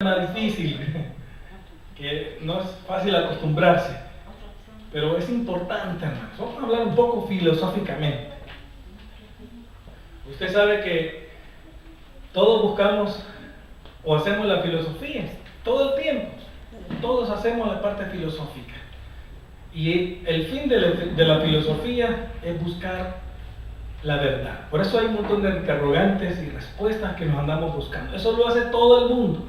tema difícil, que no es fácil acostumbrarse, pero es importante, hermanos. Vamos a hablar un poco filosóficamente. Usted sabe que todos buscamos o hacemos la filosofía, todo el tiempo. Todos hacemos la parte filosófica. Y el fin de la filosofía es buscar la verdad. Por eso hay un montón de interrogantes y respuestas que nos andamos buscando. Eso lo hace todo el mundo.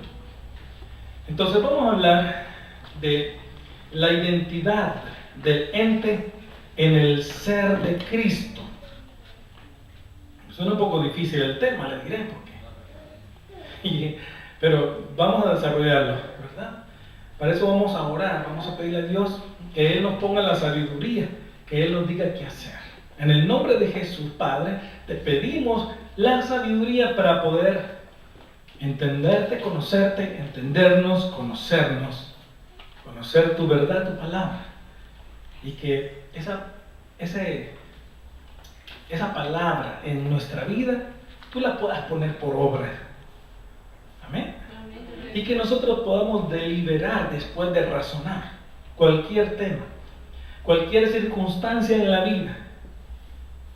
Entonces vamos a hablar de la identidad del ente en el ser de Cristo. Suena un poco difícil el tema, le diré por qué. Pero vamos a desarrollarlo, ¿verdad? Para eso vamos a orar, vamos a pedirle a Dios que Él nos ponga la sabiduría, que Él nos diga qué hacer. En el nombre de Jesús, Padre, te pedimos la sabiduría para poder entenderte, conocerte, entendernos, conocernos, conocer tu verdad, tu palabra, y que esa palabra en nuestra vida tú la puedas poner por obra. Amén. Y que nosotros podamos deliberar después de razonar cualquier tema, cualquier circunstancia en la vida,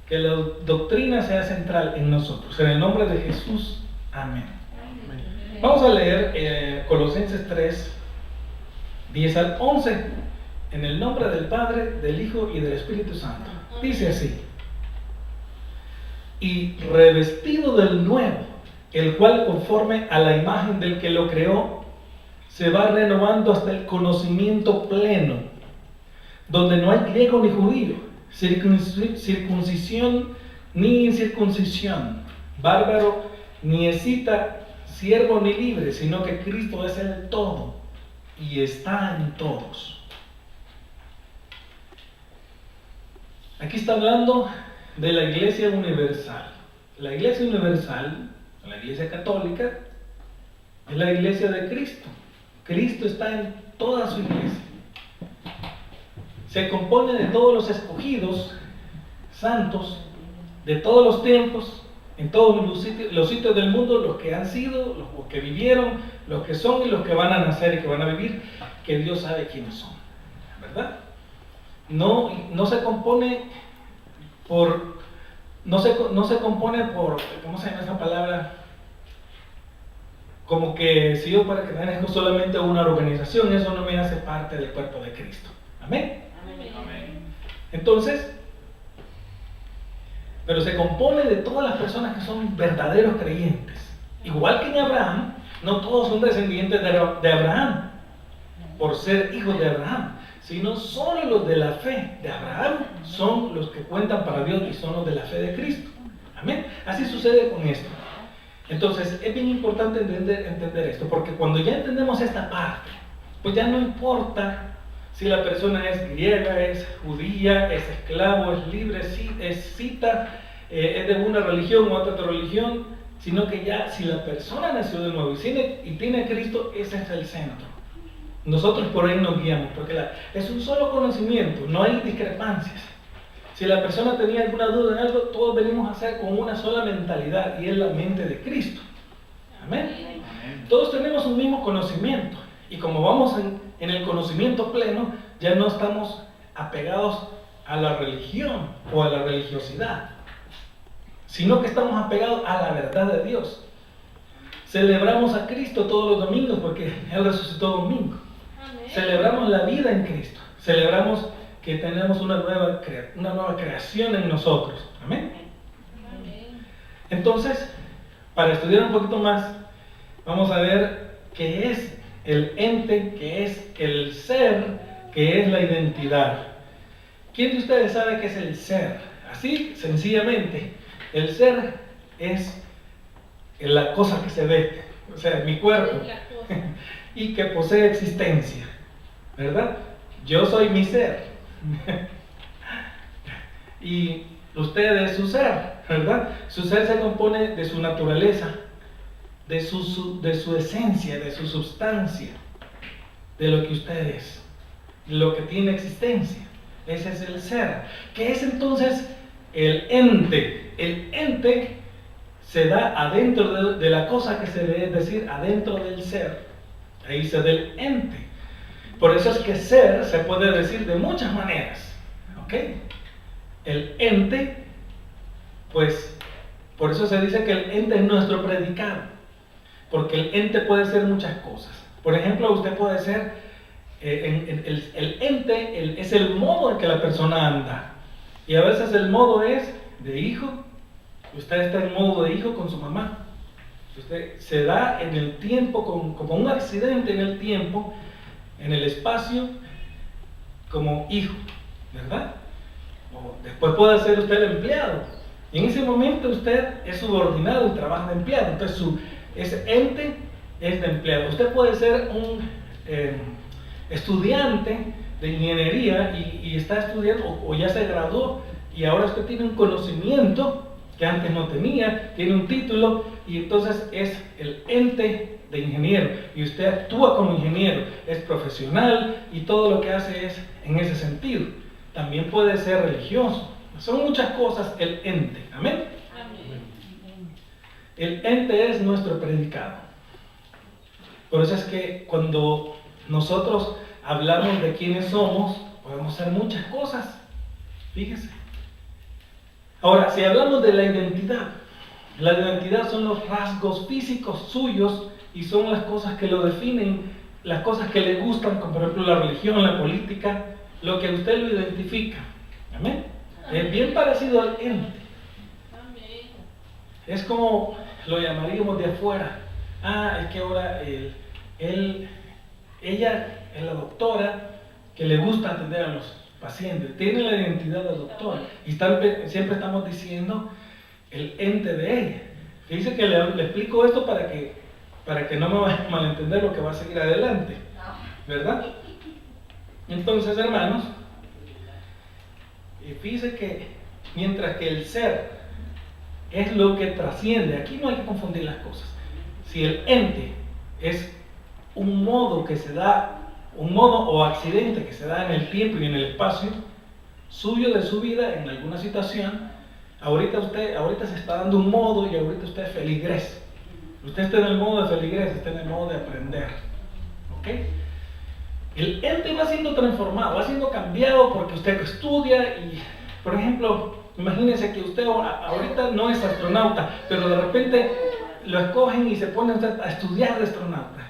que la doctrina sea central en nosotros. En el nombre de Jesús, amén. Vamos a leer Colosenses 3, 10 al 11, en el nombre del Padre, del Hijo y del Espíritu Santo. Dice así: y revestido del nuevo, el cual conforme a la imagen del que lo creó, se va renovando hasta el conocimiento pleno, donde no hay griego ni judío, circuncisión ni incircuncisión, bárbaro ni escita, siervo ni libre, sino que Cristo es el todo y está en todos. Aquí está hablando de la iglesia universal. La iglesia universal, la iglesia católica, es la iglesia de Cristo. Cristo está en toda su iglesia. Se compone de todos los escogidos, santos, de todos los tiempos, en todos los sitios del mundo, los que han sido, los que vivieron, los que son y los que van a nacer y que van a vivir, que Dios sabe quiénes son, ¿verdad? No se compone por, ¿cómo se llama esa palabra? Como que si yo para que tenga solamente una organización, eso no me hace parte del cuerpo de Cristo. Amén. Amén. Entonces, pero se compone de todas las personas que son verdaderos creyentes. Igual que en Abraham, no todos son descendientes de Abraham, por ser hijos de Abraham, sino solo los de la fe de Abraham son los que cuentan para Dios y son los de la fe de Cristo. Amén. Así sucede con esto. Entonces, es bien importante entender esto, porque cuando ya entendemos esta parte, pues ya no importa si la persona es griega, es judía, es esclavo, es libre, es cita, es de una religión u otra religión, sino que ya si la persona nació de nuevo y tiene a Cristo, ese es el centro. Nosotros por ahí nos guiamos, porque es un solo conocimiento, no hay discrepancias. Si la persona tenía alguna duda en algo, todos venimos a hacer con una sola mentalidad, y es la mente de Cristo. Amén. Amén. Todos tenemos un mismo conocimiento, y como vamos en el conocimiento pleno, ya no estamos apegados a la religión o a la religiosidad, sino que estamos apegados a la verdad de Dios. Celebramos a Cristo todos los domingos porque Él resucitó domingo. Amén. Celebramos la vida en Cristo. Celebramos que tenemos una nueva creación en nosotros. Amén. Amén. Entonces, para estudiar un poquito más, vamos a ver qué es el ente, qué es el ser, qué es la identidad. ¿Quién de ustedes sabe qué es el ser? Así, sencillamente, el ser es la cosa que se ve, o sea, mi cuerpo, y que posee existencia, ¿verdad? Yo soy mi ser, y usted es su ser, ¿verdad? Su ser se compone de su naturaleza, de su esencia, de su substancia, de lo que usted es, de lo que tiene existencia. Ese es el ser. ¿Qué es entonces el ente? El ente se da adentro de la cosa que se ve, es decir, adentro del ser. Ahí se del ente. Por eso es que ser se puede decir de muchas maneras. ¿Ok? El ente, pues, por eso se dice que el ente es nuestro predicado. Porque el ente puede ser muchas cosas. Por ejemplo, usted puede ser, el ente es el modo en que la persona anda. Y a veces el modo es de hijo. Usted está en modo de hijo con su mamá. Usted se da en el tiempo, como un accidente en el tiempo, en el espacio, como hijo, ¿verdad? O después puede ser usted empleado. Y en ese momento usted es subordinado y trabaja de empleado. Entonces ese ente es de empleado. Usted puede ser un estudiante de ingeniería y está estudiando o ya se graduó y ahora usted tiene un conocimiento que antes no tenía, tiene un título y entonces es el ente de ingeniero y usted actúa como ingeniero, es profesional y todo lo que hace es en ese sentido. También puede ser religioso. Son muchas cosas el ente. Amén. El ente es nuestro predicado. Por eso es que cuando nosotros hablamos de quiénes somos, podemos ser muchas cosas. Fíjese. Ahora, si hablamos de la identidad son los rasgos físicos suyos y son las cosas que lo definen, las cosas que le gustan, como por ejemplo la religión, la política, lo que a usted lo identifica. Amén. Es bien parecido al ente. Es como lo llamaríamos de afuera. Es que ahora ella es la doctora que le gusta atender a los pacientes, tiene la identidad de doctora y siempre estamos diciendo el ente de ella. Dice que le explico esto para que no me vaya a malentender lo que va a seguir adelante, ¿verdad? Entonces, hermanos, fíjese que mientras que el ser es lo que trasciende, aquí no hay que confundir las cosas. Si el ente es un modo que se da, un modo o accidente que se da en el tiempo y en el espacio suyo de su vida en alguna situación, ahorita se está dando un modo y ahorita usted es feligrés. Usted está en el modo de feligrés, está en el modo de aprender. ¿Ok? El ente va siendo transformado, va siendo cambiado porque usted estudia y, por ejemplo, imagínense que usted ahorita no es astronauta, pero de repente lo escogen y se pone usted a estudiar de astronauta.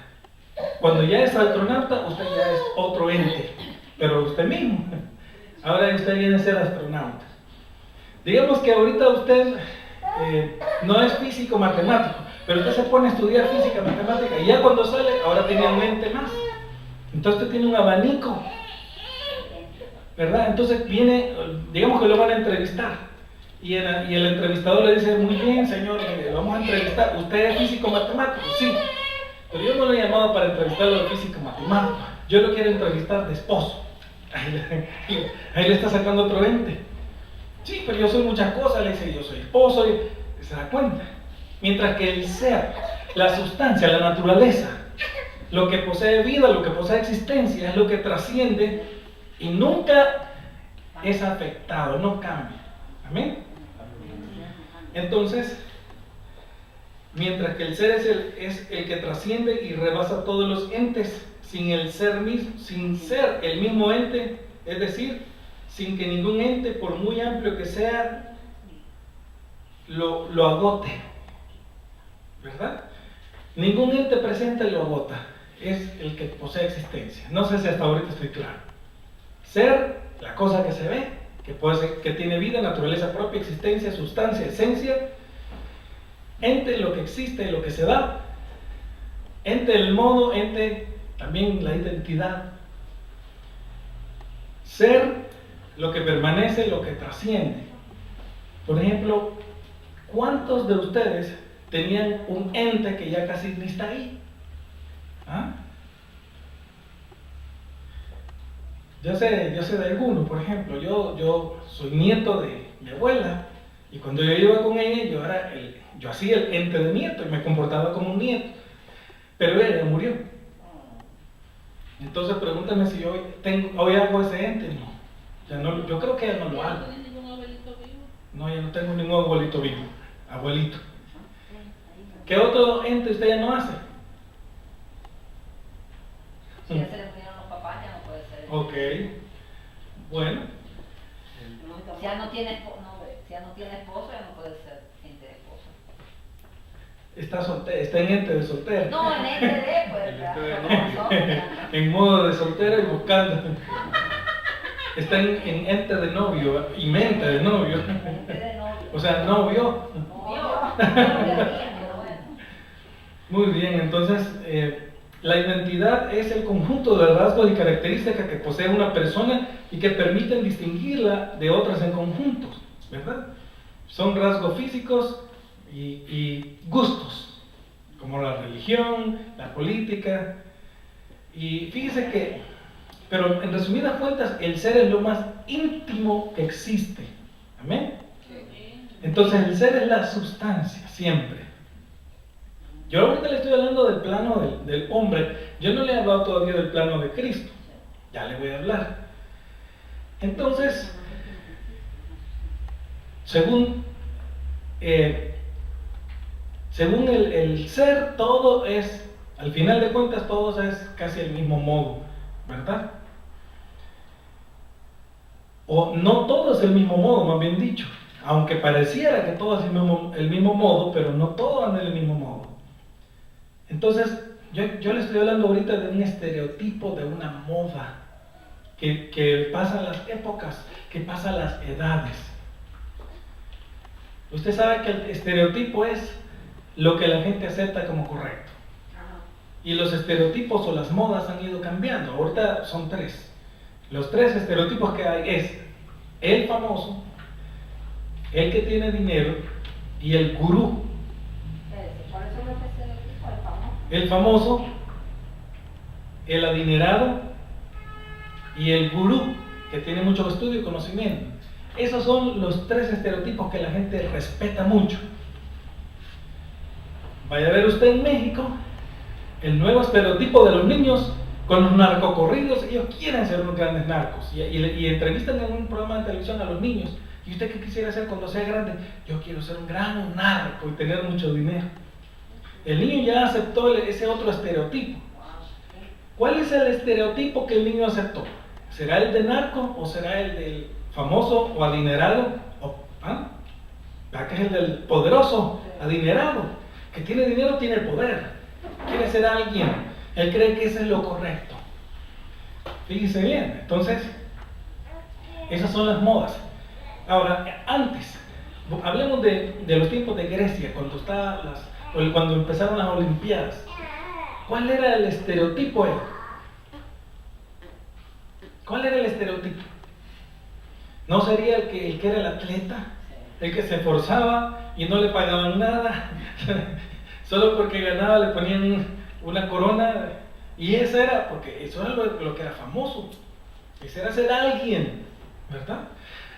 Cuando ya es astronauta, usted ya es otro ente, pero usted mismo. Ahora usted viene a ser astronauta. Digamos que ahorita usted no es físico matemático, pero usted se pone a estudiar física matemática y ya cuando sale, ahora tiene un ente más. Entonces usted tiene un abanico, ¿verdad? Entonces viene, digamos que lo van a entrevistar y el entrevistador le dice, muy bien señor, vamos a entrevistar, ¿usted es físico matemático? Sí, pero yo no lo he llamado para entrevistarlo de físico matemático, yo lo quiero entrevistar de esposo. Ahí le está sacando otro ente. Sí, pero yo soy muchas cosas, le dice, yo soy esposo, y se da cuenta. Mientras que el ser, la sustancia, la naturaleza, lo que posee vida, lo que posee existencia, es lo que trasciende y nunca es afectado, no cambia. Amén. Entonces, mientras que el ser es el que trasciende y rebasa todos los entes, sin ser el mismo ente, es decir, sin que ningún ente, por muy amplio que sea, lo agote, ¿verdad? Ningún ente presente lo agota, es el que posee existencia. No sé si hasta ahorita estoy claro. Ser, la cosa que se ve, que tiene vida, naturaleza propia, existencia, sustancia, esencia. Ente, lo que existe, lo que se da. Ente, el modo, ente, también la identidad. Ser, lo que permanece, lo que trasciende. Por ejemplo, ¿cuántos de ustedes tenían un ente que ya casi ni está ahí? Yo sé de algunos, por ejemplo, yo soy nieto de mi abuela y cuando yo iba con ella yo hacía el ente de nieto y me comportaba como un nieto, pero ella murió. Entonces pregúntame si hoy hago ese ente. No, yo creo que ya no lo hago. ¿No tienes ningún abuelito vivo? No, ya no tengo ningún abuelito vivo. Abuelito. ¿Qué otro ente usted ya no hace? Ok. Bueno. Si ya no tiene esposo, ya no puede ser ente de esposo. Está en ente de soltero. No, en ente de, pues, claro. En modo de soltero y buscando. Está en ente de novio y mente de novio. Ente de novio. O sea, novio. Muy bien, entonces la identidad es el conjunto de rasgos y características que posee una persona y que permiten distinguirla de otras en conjuntos, ¿verdad? Son rasgos físicos y gustos, como la religión, la política. Y fíjese que, pero en resumidas cuentas, el ser es lo más íntimo que existe. ¿Amén? Entonces el ser es la sustancia, siempre. Yo ahorita le estoy hablando del plano del hombre. Yo no le he hablado todavía del plano de Cristo. Ya le voy a hablar. Entonces, según el ser, todo es, al final de cuentas, todo es casi el mismo modo, ¿verdad? O no todo es el mismo modo, más bien dicho. Aunque pareciera que todo es el mismo modo, pero no todo anda en el mismo modo. Entonces, yo le estoy hablando ahorita de un estereotipo, de una moda, que pasa las épocas, que pasa las edades. Usted sabe que el estereotipo es lo que la gente acepta como correcto. Y los estereotipos o las modas han ido cambiando. Ahorita son 3. Los 3 estereotipos que hay es el famoso, el que tiene dinero y el gurú. ¿Cuáles son los estereotipos? El famoso, el adinerado y el gurú, que tiene mucho estudio y conocimiento. Esos son los 3 estereotipos que la gente respeta mucho. Vaya a ver usted en México el nuevo estereotipo de los niños con los narcocorridos. Ellos quieren ser unos grandes narcos y entrevistan en un programa de televisión a los niños. ¿Y usted qué quisiera hacer cuando sea grande? Yo quiero ser un gran narco y tener mucho dinero. El niño ya aceptó ese otro estereotipo. ¿Cuál es el estereotipo que el niño aceptó? ¿Será el de narco o será el del famoso o adinerado? ¿Verdad que es el del poderoso, adinerado? Que tiene dinero, tiene el poder. Quiere ser alguien. Él cree que eso es lo correcto. Fíjense bien. Entonces, esas son las modas. Ahora, antes, hablemos de los tiempos de Grecia, cuando empezaron las Olimpiadas. ¿Cuál era el estereotipo? ¿Cuál era el estereotipo? ¿No sería el que era el atleta? El que se esforzaba y no le pagaban nada. Solo porque ganaba le ponían una corona. Y eso era lo que era famoso. Ese era ser alguien, ¿verdad?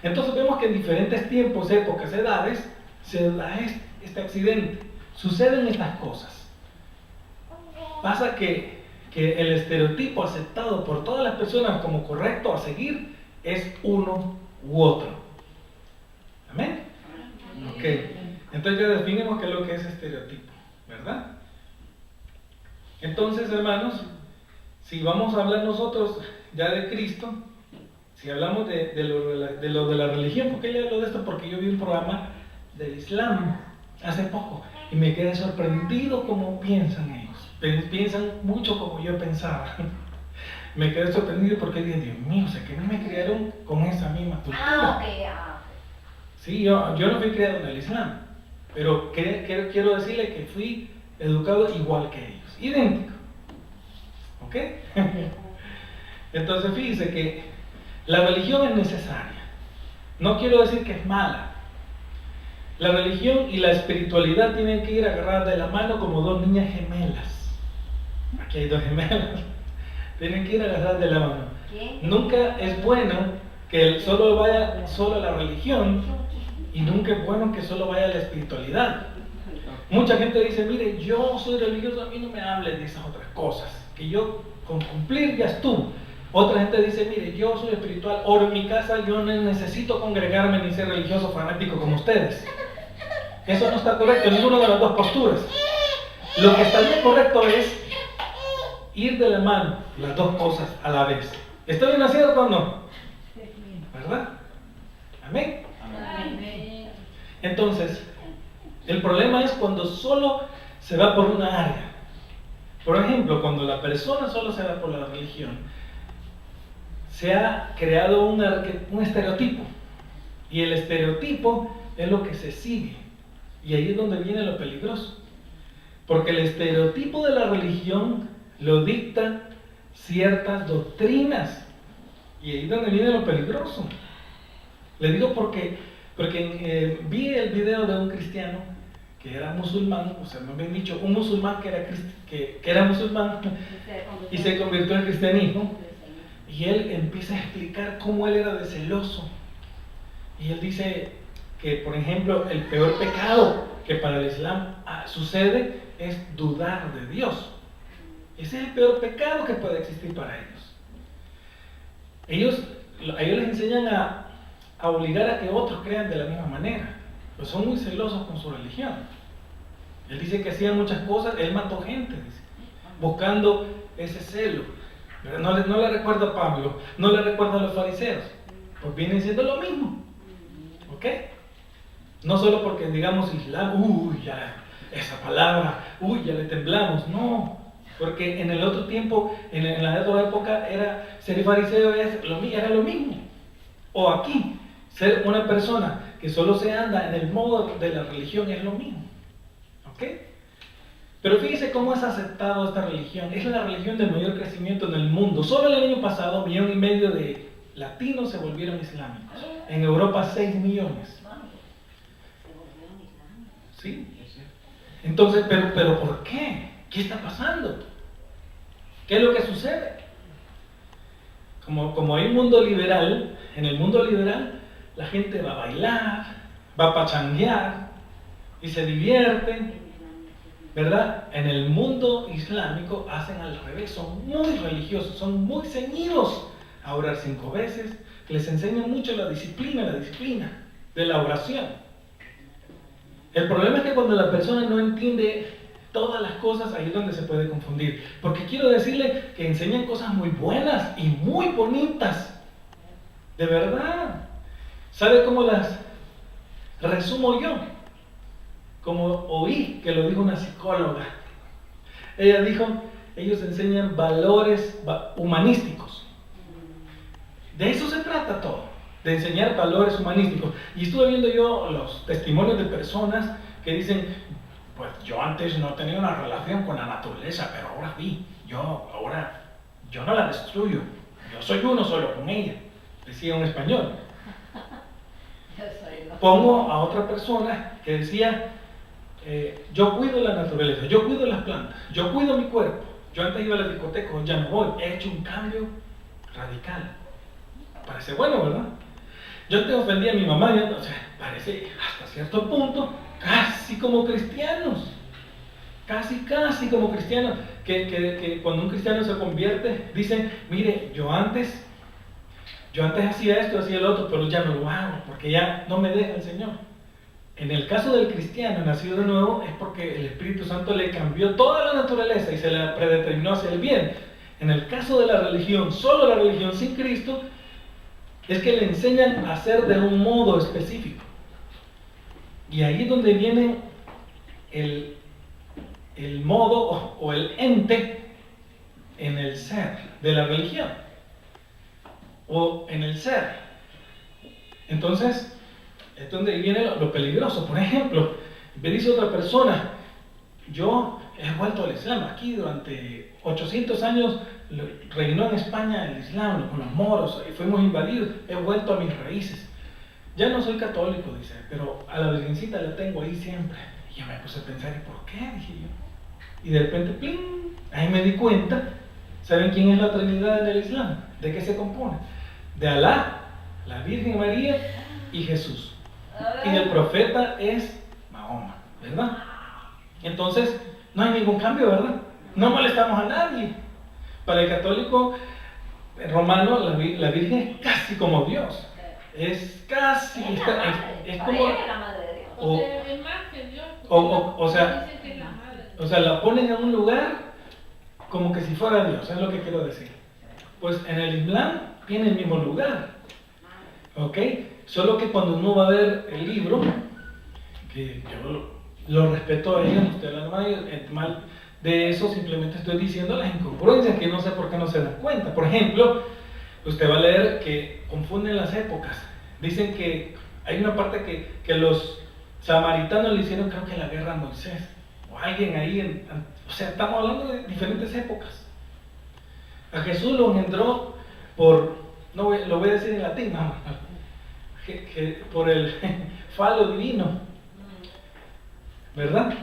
Entonces vemos que en diferentes tiempos, épocas, edades, se da este accidente. Suceden estas cosas. Pasa que el estereotipo aceptado por todas las personas como correcto a seguir es uno u otro. ¿Amén? Ok. Entonces ya definimos qué es lo que es estereotipo, ¿verdad? Entonces, hermanos, si vamos a hablar nosotros ya de Cristo, si hablamos de lo de la religión, ¿por qué le hablo de esto? Porque yo vi un programa del Islam hace poco y me quedé sorprendido cómo piensan ellos. Piensan mucho como yo pensaba. Me quedé sorprendido porque dije, Dios mío, o sea, que a mí me criaron con esa misma cultura. Sí, yo no fui criado en el Islam, pero quiero decirle que fui educado igual que ellos, idéntico. ¿Ok? Entonces fíjense que la religión es necesaria. No quiero decir que es mala. La religión y la espiritualidad tienen que ir agarradas de la mano como dos niñas gemelas. Aquí hay dos gemelas. Tienen que ir agarradas de la mano. Nunca es bueno que solo vaya la religión y nunca es bueno que solo vaya la espiritualidad. Mucha gente dice, mire, yo soy religioso, a mí no me hables de esas otras cosas, que yo con cumplir ya estuvo. Otra gente dice, mire, yo soy espiritual, oro en mi casa, yo no necesito congregarme ni ser religioso fanático como ustedes. Eso no está correcto, ninguna de las dos posturas. Lo que está bien correcto es ir de la mano las dos cosas a la vez. ¿Estoy en acierto o no? ¿Verdad? Amén. Amén. Entonces, el problema es cuando solo se va por una área. Por ejemplo, cuando la persona solo se va por la religión, se ha creado un estereotipo. Y el estereotipo es lo que se sigue. Y ahí es donde viene lo peligroso. Porque el estereotipo de la religión lo dictan ciertas doctrinas. Y ahí es donde viene lo peligroso. Le digo porque vi el video de un cristiano que era musulmán, o sea, me habían dicho, un musulmán que era musulmán y se convirtió en cristianismo. Y él empieza a explicar cómo él era de celoso. Y él dice que, por ejemplo, el peor pecado que para el Islam sucede es dudar de Dios. Ese es el peor pecado que puede existir para ellos. A ellos les enseñan a obligar a que otros crean de la misma manera. Pues son muy celosos con su religión. Él dice que hacía muchas cosas, él mató gente, dice, buscando ese celo. No le recuerda a Pablo, no le recuerda a los fariseos, pues vienen siendo lo mismo. ¿Ok? No solo porque digamos Islam, ya esa palabra, ya le temblamos, no. Porque en el otro tiempo, en la otra época, ser fariseo era lo mismo. O aquí, ser una persona que solo se anda en el modo de la religión es lo mismo. ¿Ok? Pero fíjese cómo es aceptado esta religión. Es la religión de mayor crecimiento en el mundo. Solo el año pasado, 1,5 millones de latinos se volvieron islámicos. En Europa, 6 millones. ¿Sí? Entonces, pero ¿por qué? ¿Qué está pasando? ¿Qué es lo que sucede? Como hay un mundo liberal, en el mundo liberal la gente va a bailar, va a pachanguear y se divierten, ¿verdad? En el mundo islámico hacen al revés, son muy religiosos, son muy ceñidos a orar 5 veces, les enseñan mucho la disciplina de la oración. El problema es que cuando la persona no entiende todas las cosas, ahí es donde se puede confundir. Porque quiero decirle que enseñan cosas muy buenas y muy bonitas. De verdad. ¿Sabe cómo las resumo yo? Como oí que lo dijo una psicóloga. Ella dijo, ellos enseñan valores humanísticos. De eso se trata todo, de enseñar valores humanísticos. Y estuve viendo yo los testimonios de personas que dicen, pues yo antes no tenía una relación con la naturaleza, pero ahora sí, yo no la destruyo, yo soy uno solo con ella, decía un español. Pongo a otra persona que decía, yo cuido la naturaleza, yo cuido las plantas, yo cuido mi cuerpo, yo antes iba a la discoteca, ya no voy, he hecho un cambio radical. Parece bueno, ¿verdad? Yo te ofendí a mi mamá, o sea, parece hasta cierto punto casi como cristianos, casi como cristianos, que cuando un cristiano se convierte, dicen, mire, yo antes hacía esto, hacía el otro, pero ya no lo hago, porque ya no me deja el Señor. En el caso del cristiano nacido de nuevo, es porque el Espíritu Santo le cambió toda la naturaleza y se la predeterminó hacia el bien. En el caso de la religión, solo la religión sin Cristo, es que le enseñan a hacer de un modo específico. Y ahí es donde viene el modo o el ente en el ser de la religión. O en el ser. Entonces, es donde viene lo peligroso. Por ejemplo, me dice otra persona, yo he vuelto al Islam. Aquí durante 800 años reinó en España el Islam, con los moros, fuimos invadidos, he vuelto a mis raíces. Ya no soy católico, dice, pero a la Virgencita la tengo ahí siempre. Y yo me puse a pensar, ¿y por qué? Dije yo. Y de repente, ¡pling! Ahí me di cuenta. ¿Saben quién es la Trinidad en el Islam? ¿De qué se compone? De Alá, la Virgen María y Jesús. Y el profeta es Mahoma, ¿verdad? Entonces, no hay ningún cambio, ¿verdad? No molestamos a nadie. Para el católico romano, la Virgen es casi como Dios. Es casi, es como... Es más que Dios. O sea, la ponen en un lugar como que si fuera Dios, es lo que quiero decir. Pues en el Islam tiene el mismo lugar. ¿Ok? Solo que cuando uno va a ver el libro, que yo lo respeto a ellos, no estoy hablando mal de eso, simplemente estoy diciendo las incongruencias que no sé por qué no se dan cuenta. Por ejemplo, usted va a leer que confunden las épocas. Dicen que hay una parte que los samaritanos le hicieron, creo que la guerra a Moisés, o alguien ahí, o sea, estamos hablando de diferentes épocas. A Jesús lo engendró lo voy a decir en latín, no, por el falo divino, ¿verdad?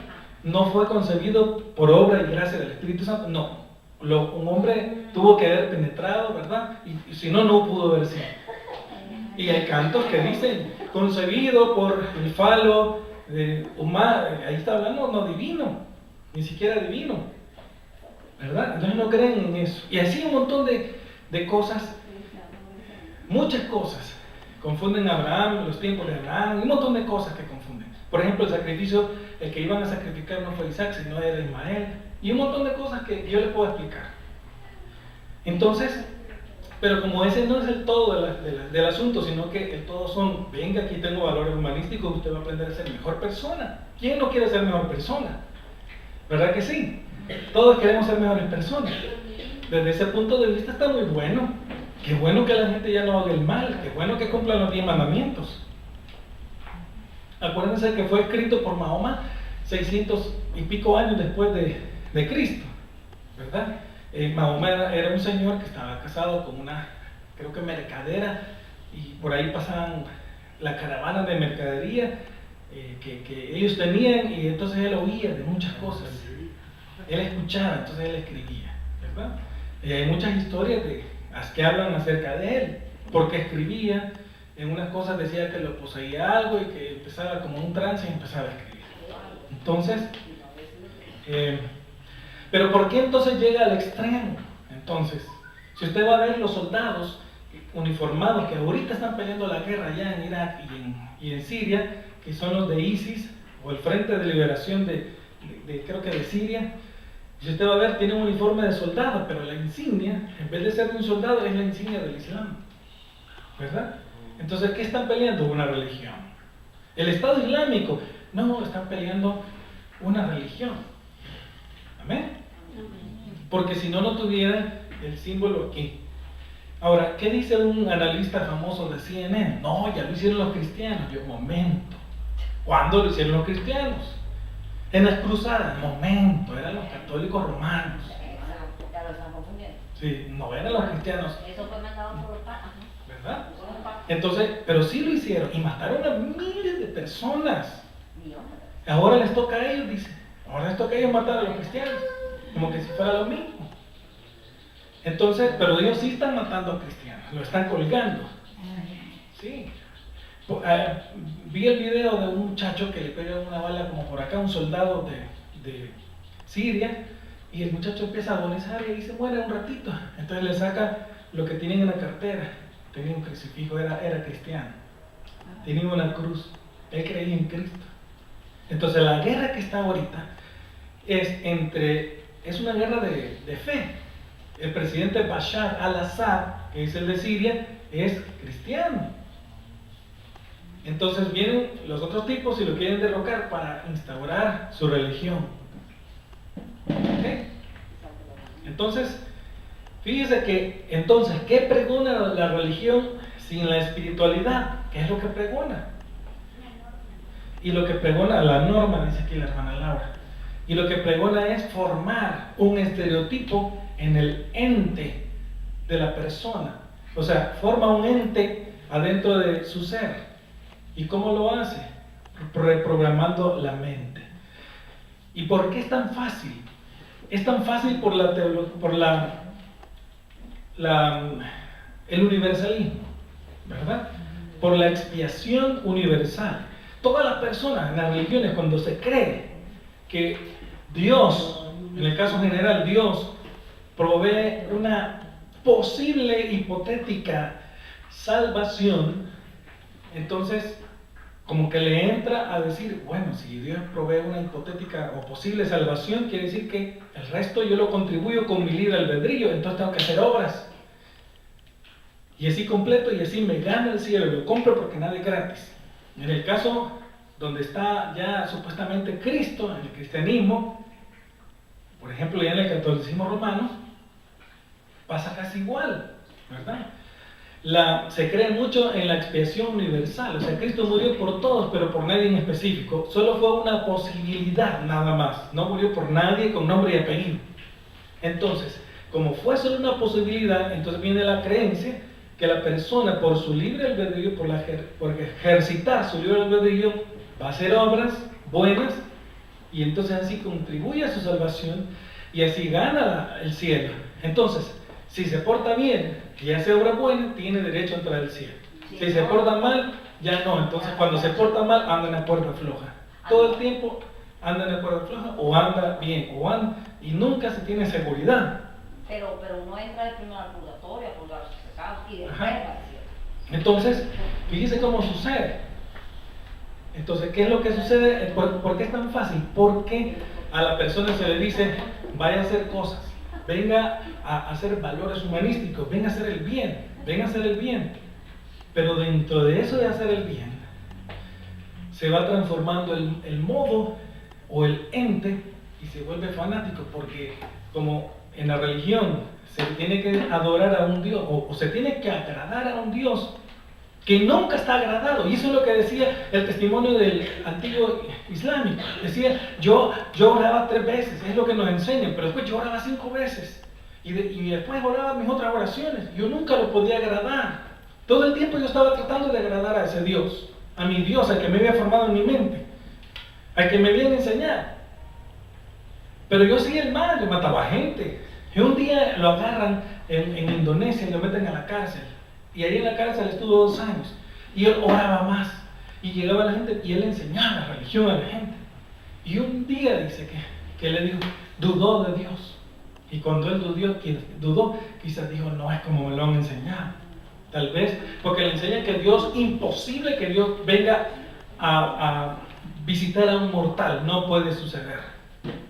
No fue concebido por obra y gracia del Espíritu Santo, no. Un hombre tuvo que haber penetrado, ¿verdad? Y si no, no pudo haber sido. Y hay cantos que dicen, concebido por el falo humano, ahí está hablando no divino, ni siquiera divino, ¿verdad? Entonces no creen en eso. Y así un montón de cosas, muchas cosas. Confunden a Abraham, los tiempos de Abraham, un montón de cosas que confunden. Por ejemplo, el sacrificio, el que iban a sacrificar no fue Isaac, sino era Ismael. Y un montón de cosas que yo les puedo explicar. Entonces, pero como ese no es el todo del asunto, sino que el todo son, venga, aquí tengo valores humanísticos, usted va a aprender a ser mejor persona. ¿Quién no quiere ser mejor persona? ¿Verdad que sí? Todos queremos ser mejores personas. Desde ese punto de vista está muy bueno. Qué bueno que la gente ya no haga el mal, qué bueno que cumplan los 10 mandamientos. Acuérdense que fue escrito por Mahoma 600 y pico años después de Cristo, ¿verdad? Mahoma era un señor que estaba casado con una, creo que mercadera, y por ahí pasaban la caravana de mercadería que ellos tenían, y entonces él oía de muchas cosas. Él escuchaba, entonces él escribía, ¿verdad? Y hay muchas historias que hablan acerca de él, porque escribía. En unas cosas decía que lo poseía algo y que empezaba como un trance y empezaba a escribir. Entonces, pero ¿por qué entonces llega al extremo? Entonces, si usted va a ver los soldados uniformados que ahorita están peleando la guerra allá en Irak y en Siria, que son los de ISIS, o el Frente de Liberación creo que de Siria, si usted va a ver, tiene un uniforme de soldado, pero la insignia, en vez de ser de un soldado, es la insignia del Islam, ¿verdad? Entonces, ¿qué están peleando? Una religión. El Estado Islámico, no, están peleando una religión. ¿Amén? Porque si no, no tuvieran el símbolo aquí. Ahora, ¿qué dice un analista famoso de CNN? No, ya lo hicieron los cristianos. Yo, momento. ¿Cuándo lo hicieron los cristianos? En las cruzadas, momento, eran los católicos romanos. Ya lo están confundiendo. Sí, no eran los cristianos. Eso fue mandado por los papas, ¿no? ¿Verdad? Entonces, pero sí lo hicieron y mataron a miles de personas. Ahora les toca a ellos, dice. Ahora les toca a ellos matar a los cristianos. Como que si fuera lo mismo. Entonces, pero ellos sí están matando a cristianos, lo están colgando. Sí. Vi el video de un muchacho que le pega una bala como por acá, un soldado de Siria, y el muchacho empieza a agonizar y ahí se muere un ratito. Entonces le saca lo que tienen en la cartera. Tenía un crucifijo, era cristiano. Tenía una cruz. Él creía en Cristo. Entonces la guerra que está ahorita es una guerra de fe. El presidente Bashar al-Assad, que es el de Siria, es cristiano. Entonces vienen los otros tipos y lo quieren derrocar para instaurar su religión. ¿Okay? Entonces, fíjese que, entonces, ¿qué pregona la religión sin la espiritualidad? ¿Qué es lo que pregona? Y lo que pregona, la norma, dice aquí la hermana Laura, y lo que pregona es formar un estereotipo en el ente de la persona. O sea, forma un ente adentro de su ser. ¿Y cómo lo hace? Reprogramando la mente. ¿Y por qué es tan fácil? Es tan fácil por el universalismo, ¿verdad? Por la expiación universal. Todas las personas en las religiones, cuando se cree que Dios, en el caso general Dios, provee una posible hipotética salvación, entonces como que le entra a decir, bueno, si Dios provee una hipotética o posible salvación, quiere decir que el resto yo lo contribuyo con mi libre albedrío, entonces tengo que hacer obras. y así completo y así me gano el cielo, lo compro porque nada es gratis. En el caso donde está ya supuestamente Cristo, en el cristianismo, por ejemplo ya en el catolicismo romano, pasa casi igual, ¿verdad? Se cree mucho en la expiación universal, o sea, Cristo murió por todos, pero por nadie en específico. Solo fue una posibilidad nada más, no murió por nadie con nombre y apellido. Entonces, como fue solo una posibilidad, entonces viene la creencia que la persona por su libre albedrío, por ejercitar su libre albedrío, va a hacer obras buenas y entonces así contribuye a su salvación y así gana el cielo. Entonces, si se porta bien y hace obra buena, tiene derecho a entrar al cielo. Si se porta mal, ya no. Entonces, cuando se porta mal, anda en la cuerda floja. Todo el tiempo anda en la cuerda floja o anda bien, y nunca se tiene seguridad. Pero uno entra de primero al purgatorio a purgar sus pecados y después va al cielo. Entonces, fíjese cómo sucede. Entonces, ¿qué es lo que sucede? ¿Por qué es tan fácil? Porque a la persona se le dice, vaya a hacer cosas, venga a hacer valores humanísticos, venga a hacer el bien, venga a hacer el bien. Pero dentro de eso de hacer el bien, se va transformando el modo o el ente y se vuelve fanático, porque como en la religión se tiene que adorar a un Dios o se tiene que agradar a un Dios que nunca está agradado, y eso es lo que decía el testimonio del antiguo islámico. Decía, yo oraba 3 veces, es lo que nos enseñan, pero después yo oraba 5 veces y después oraba mis otras oraciones. Yo nunca lo podía agradar. Todo el tiempo yo estaba tratando de agradar a ese Dios, a mi Dios, al que me había formado en mi mente, al que me habían enseñado. Pero yo seguía el mal, yo mataba gente. Y un día lo agarran en Indonesia y lo meten a la cárcel. Y ahí en la cárcel estuvo 2 años. Y él oraba más. Y llegaba la gente y él enseñaba la religión a la gente. Y un día dice que le dijo, dudó de Dios. Y cuando él dudó, quizás dijo, no es como me lo han enseñado. Tal vez porque le enseñan que Dios, imposible que Dios venga a visitar a un mortal. No puede suceder.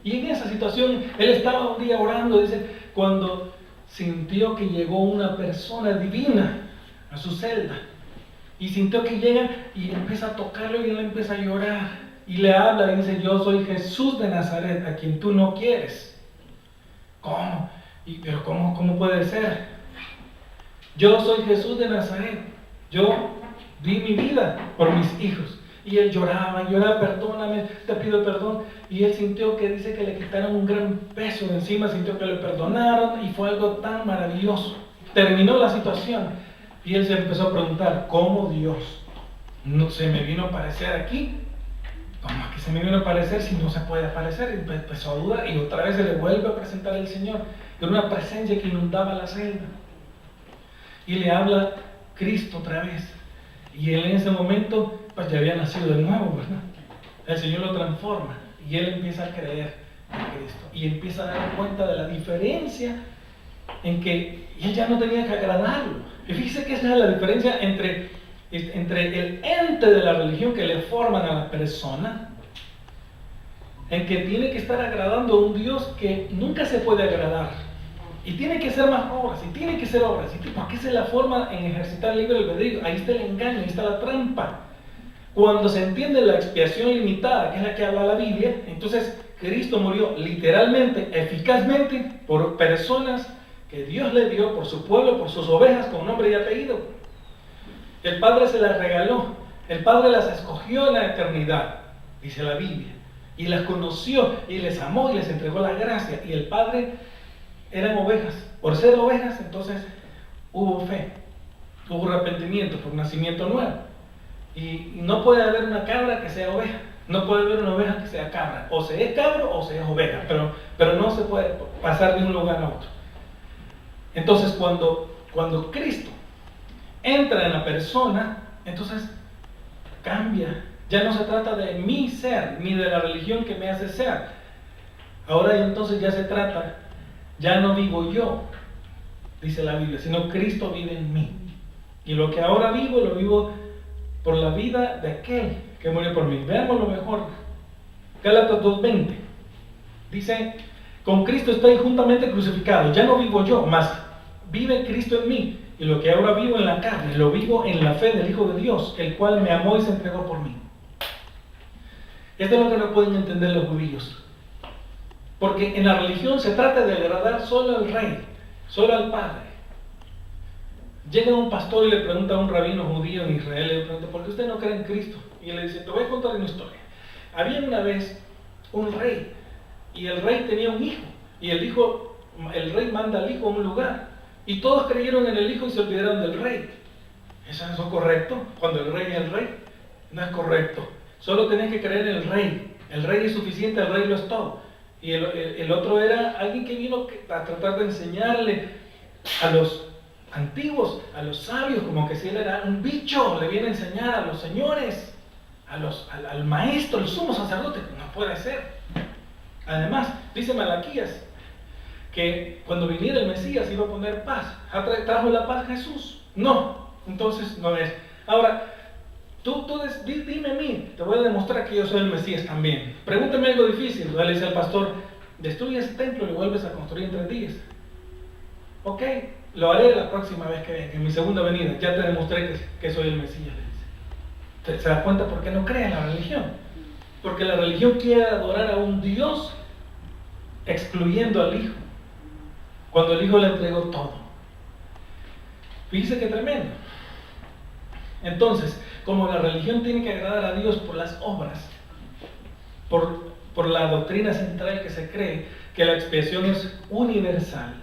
Y en esa situación, él estaba un día orando, dice, cuando sintió que llegó una persona divina a su celda, y sintió que llega y empieza a tocarlo y él empieza a llorar y le habla y dice, yo soy Jesús de Nazaret, a quien tú no quieres. ¿Cómo? ¿Pero cómo puede ser? Yo soy Jesús de Nazaret, yo di mi vida por mis hijos. Y él lloraba, perdóname, te pido perdón. Y él sintió que dice que le quitaron un gran peso de encima, sintió que le perdonaron y fue algo tan maravilloso. Terminó la situación y él se empezó a preguntar, ¿cómo Dios no se me vino a aparecer aquí? ¿Cómo es que se me vino a aparecer si no se puede aparecer? Y empezó a dudar y otra vez se le vuelve a presentar el Señor. Era una presencia que inundaba la celda. Y le habla Cristo otra vez. Y él en ese momento pues ya había nacido de nuevo, ¿verdad? El Señor lo transforma y él empieza a creer en Cristo y empieza a dar cuenta de la diferencia en que él ya no tenía que agradarlo. Y fíjese que esa es la diferencia entre el ente de la religión que le forman a la persona, en que tiene que estar agradando a un Dios que nunca se puede agradar. Y tiene que ser más obras, y tiene que ser obras, porque esa es la forma en ejercitar el libre albedrío. Ahí está el engaño, ahí está la trampa. Cuando se entiende la expiación limitada, que es la que habla la Biblia, entonces Cristo murió literalmente, eficazmente, por personas que Dios le dio, por su pueblo, por sus ovejas, con nombre y apellido. El Padre se las regaló, el Padre las escogió en la eternidad, dice la Biblia, y las conoció, y les amó, y les entregó la gracia, y el Padre eran ovejas. Por ser ovejas, entonces hubo fe, hubo arrepentimiento por nacimiento nuevo. Y no puede haber una cabra que sea oveja, no puede haber una oveja que sea cabra. O se es cabro o se es oveja, pero no se puede pasar de un lugar a otro. Entonces cuando Cristo entra en la persona, entonces cambia. Ya no se trata de mi ser, ni de la religión que me hace ser. Ahora entonces ya se trata, ya no vivo yo, dice la Biblia, sino Cristo vive en mí. Y lo que ahora vivo, lo vivo por la vida de aquel que murió por mí. Veamos lo mejor. Gálatas 2:20. Dice, con Cristo estoy juntamente crucificado. Ya no vivo yo, mas vive Cristo en mí. y lo que ahora vivo en la carne, lo vivo en la fe del Hijo de Dios, el cual me amó y se entregó por mí. Esto es lo que no pueden entender los judíos. Porque en la religión se trata de agradar solo al rey, solo al Padre. Llega un pastor y le pregunta a un rabino judío en Israel, le pregunta, ¿por qué usted no cree en Cristo? Y él le dice, te voy a contar una historia. Había una vez un rey, y el rey tenía un hijo, y el rey manda al hijo a un lugar, y todos creyeron en el hijo y se olvidaron del rey. ¿Eso es correcto? Cuando el rey es el rey, no es correcto. Solo tenés que creer en el rey. El rey es suficiente, el rey lo es todo. Y el otro era alguien que vino a tratar de enseñarle a los antiguos, a los sabios, como que si él era un bicho, le viene a enseñar a los señores, al maestro, el sumo sacerdote. No puede ser. Además, dice Malaquías que cuando viniera el Mesías iba a poner paz. ¿Trajo la paz Jesús? No, entonces no es. Ahora, dime a mí, te voy a demostrar que yo soy el Mesías también. Pregúntame algo difícil. Le dice al pastor, destruye ese templo y lo vuelves a construir en 3 días. Ok, lo haré la próxima vez que venga, en mi segunda venida. Ya te demostré que soy el Mesías, le dice. ¿Se da cuenta por qué no cree en la religión? Porque la religión quiere adorar a un Dios excluyendo al Hijo, cuando el Hijo le entregó todo. Fíjese qué tremendo. Entonces, como la religión tiene que agradar a Dios por las obras, por la doctrina central que se cree, que la expiación es universal.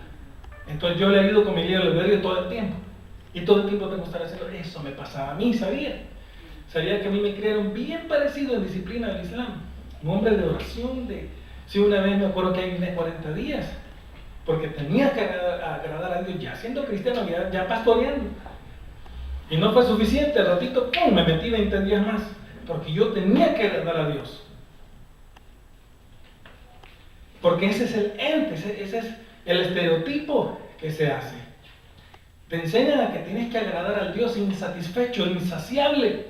Entonces yo le ayudo con mi libre albedrío todo el tiempo. Y todo el tiempo tengo que estar haciendo eso. Me pasaba a mí, sabía que a mí me crearon bien parecido en disciplina del Islam. Un hombre de oración, si una vez me acuerdo que vine 40 días, porque tenía que agradar a Dios, ya siendo cristiano, ya pastoreando. Y no fue suficiente, al ratito, ¡pum!, me metí 20 días más, porque yo tenía que agradar a Dios. Porque ese es el ente, ese es el estereotipo que se hace. Te enseñan a que tienes que agradar al Dios insatisfecho, insaciable.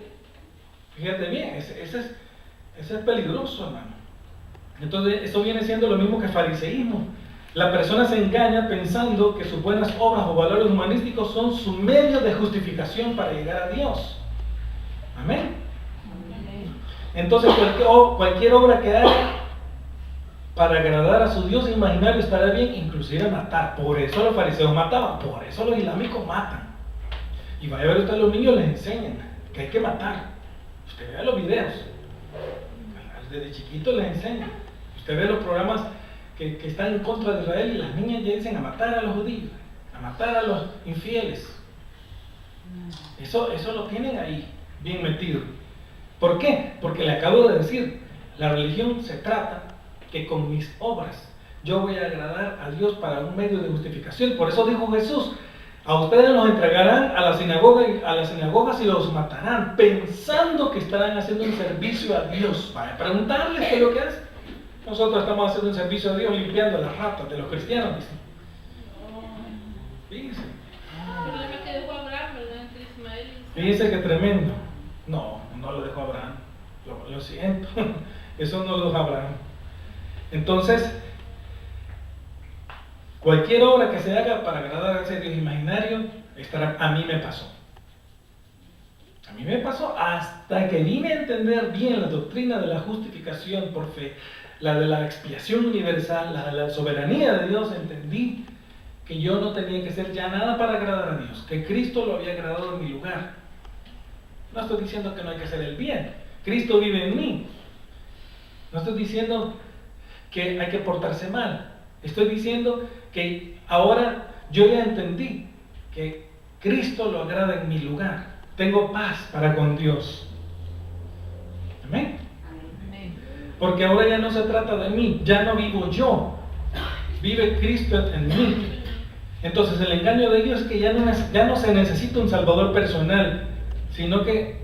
Fíjate bien, ese es peligroso, hermano. Entonces, eso viene siendo lo mismo que fariseísmo. La persona se engaña pensando que sus buenas obras o valores humanísticos son su medio de justificación para llegar a Dios. Amén. Entonces, cualquier obra que haga para agradar a su Dios imaginario estará bien, inclusive matar. Por eso los fariseos mataban, por eso los islámicos matan. Y vaya a ver usted, los niños les enseñan que hay que matar. Usted vea los videos, desde chiquitos les enseñan. Usted ve los programas que están en contra de Israel y las niñas ya dicen a matar a los judíos, a matar a los infieles. Eso lo tienen ahí, bien metido. ¿Por qué? Porque le acabo de decir, la religión se trata que con mis obras yo voy a agradar a Dios para un medio de justificación. Por eso dijo Jesús, a ustedes los entregarán a las sinagogas y los matarán, pensando que estarán haciendo un servicio a Dios. Para preguntarles qué es lo que hacen. Nosotros estamos haciendo un servicio a Dios limpiando las ratas de los cristianos, dicen. Fíjense. El problema que dejó Abraham, ¿verdad? Entre Ismael y Fíjense que tremendo. No lo dejó Abraham. Lo siento. Eso no lo dejó Abraham. Entonces, cualquier obra que se haga para agradar a ese Dios imaginario, a mí me pasó. A mí me pasó hasta que vine a entender bien la doctrina de la justificación por fe, la de la expiación universal, la de la soberanía de Dios. Entendí que yo no tenía que hacer ya nada para agradar a Dios, que Cristo lo había agradado en mi lugar. No estoy diciendo que no hay que hacer el bien, Cristo vive en mí. No estoy diciendo que hay que portarse mal, estoy diciendo que ahora yo ya entendí que Cristo lo agrada en mi lugar. Tengo paz para con Dios. Amén. Porque ahora ya no se trata de mí, ya no vivo yo, vive Cristo en mí. Entonces el engaño de Dios es que ya no se necesita un salvador personal, sino que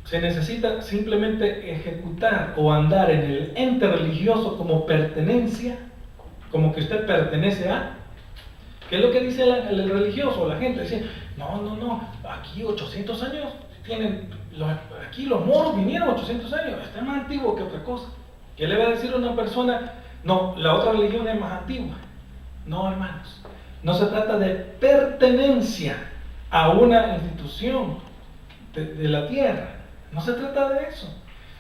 se necesita simplemente ejecutar o andar en el ente religioso como pertenencia, como que usted pertenece a. ¿Qué es lo que dice el religioso? La gente dice, no, aquí 800 años tienen, aquí los moros vinieron 800 años, está más antiguo que otra cosa. ¿Qué le va a decir a una persona? No, la otra religión es más antigua. No, hermanos, No se trata de pertenencia a una institución de la tierra. No se trata de eso.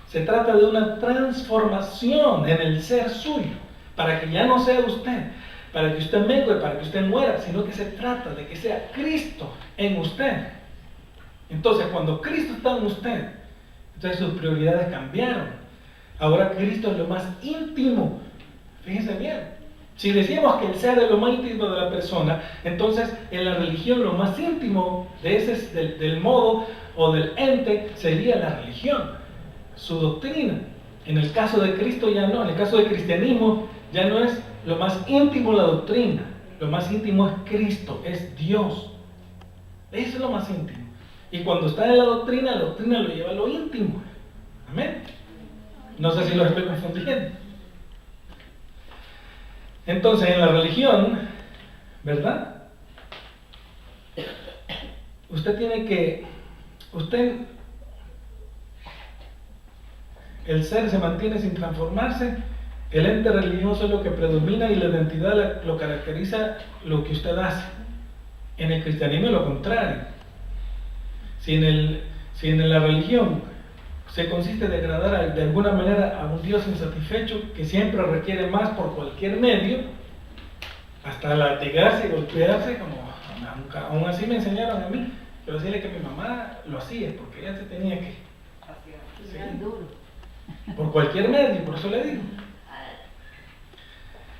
Se trata de una transformación en el ser suyo, para que ya no sea usted, para que usted mengue, para que usted muera, sino que se trata de que sea Cristo en usted. Entonces, cuando Cristo está en usted, entonces sus prioridades cambiaron. Ahora Cristo es lo más íntimo. Fíjense bien. Si decíamos que el ser es lo más íntimo de la persona, entonces en la religión lo más íntimo del modo o del ente sería la religión, su doctrina. En el caso de Cristo ya no, en el caso del cristianismo ya no es lo más íntimo la doctrina, lo más íntimo es Cristo, es Dios. Eso es lo más íntimo. Y cuando está en la doctrina lo lleva a lo íntimo. Amén. No sé si lo estoy confundiendo. Entonces, en la religión, ¿verdad? El ser se mantiene sin transformarse, el ente religioso es lo que predomina y la identidad lo caracteriza lo que usted hace. En el cristianismo es lo contrario. Si en la religión se consiste de agradar de alguna manera a un Dios insatisfecho que siempre requiere más por cualquier medio, hasta latigarse y golpearse, como aún así me enseñaron a mí, pero decirle que mi mamá lo hacía porque ella se tenía que, sí, por cualquier medio, por eso le digo.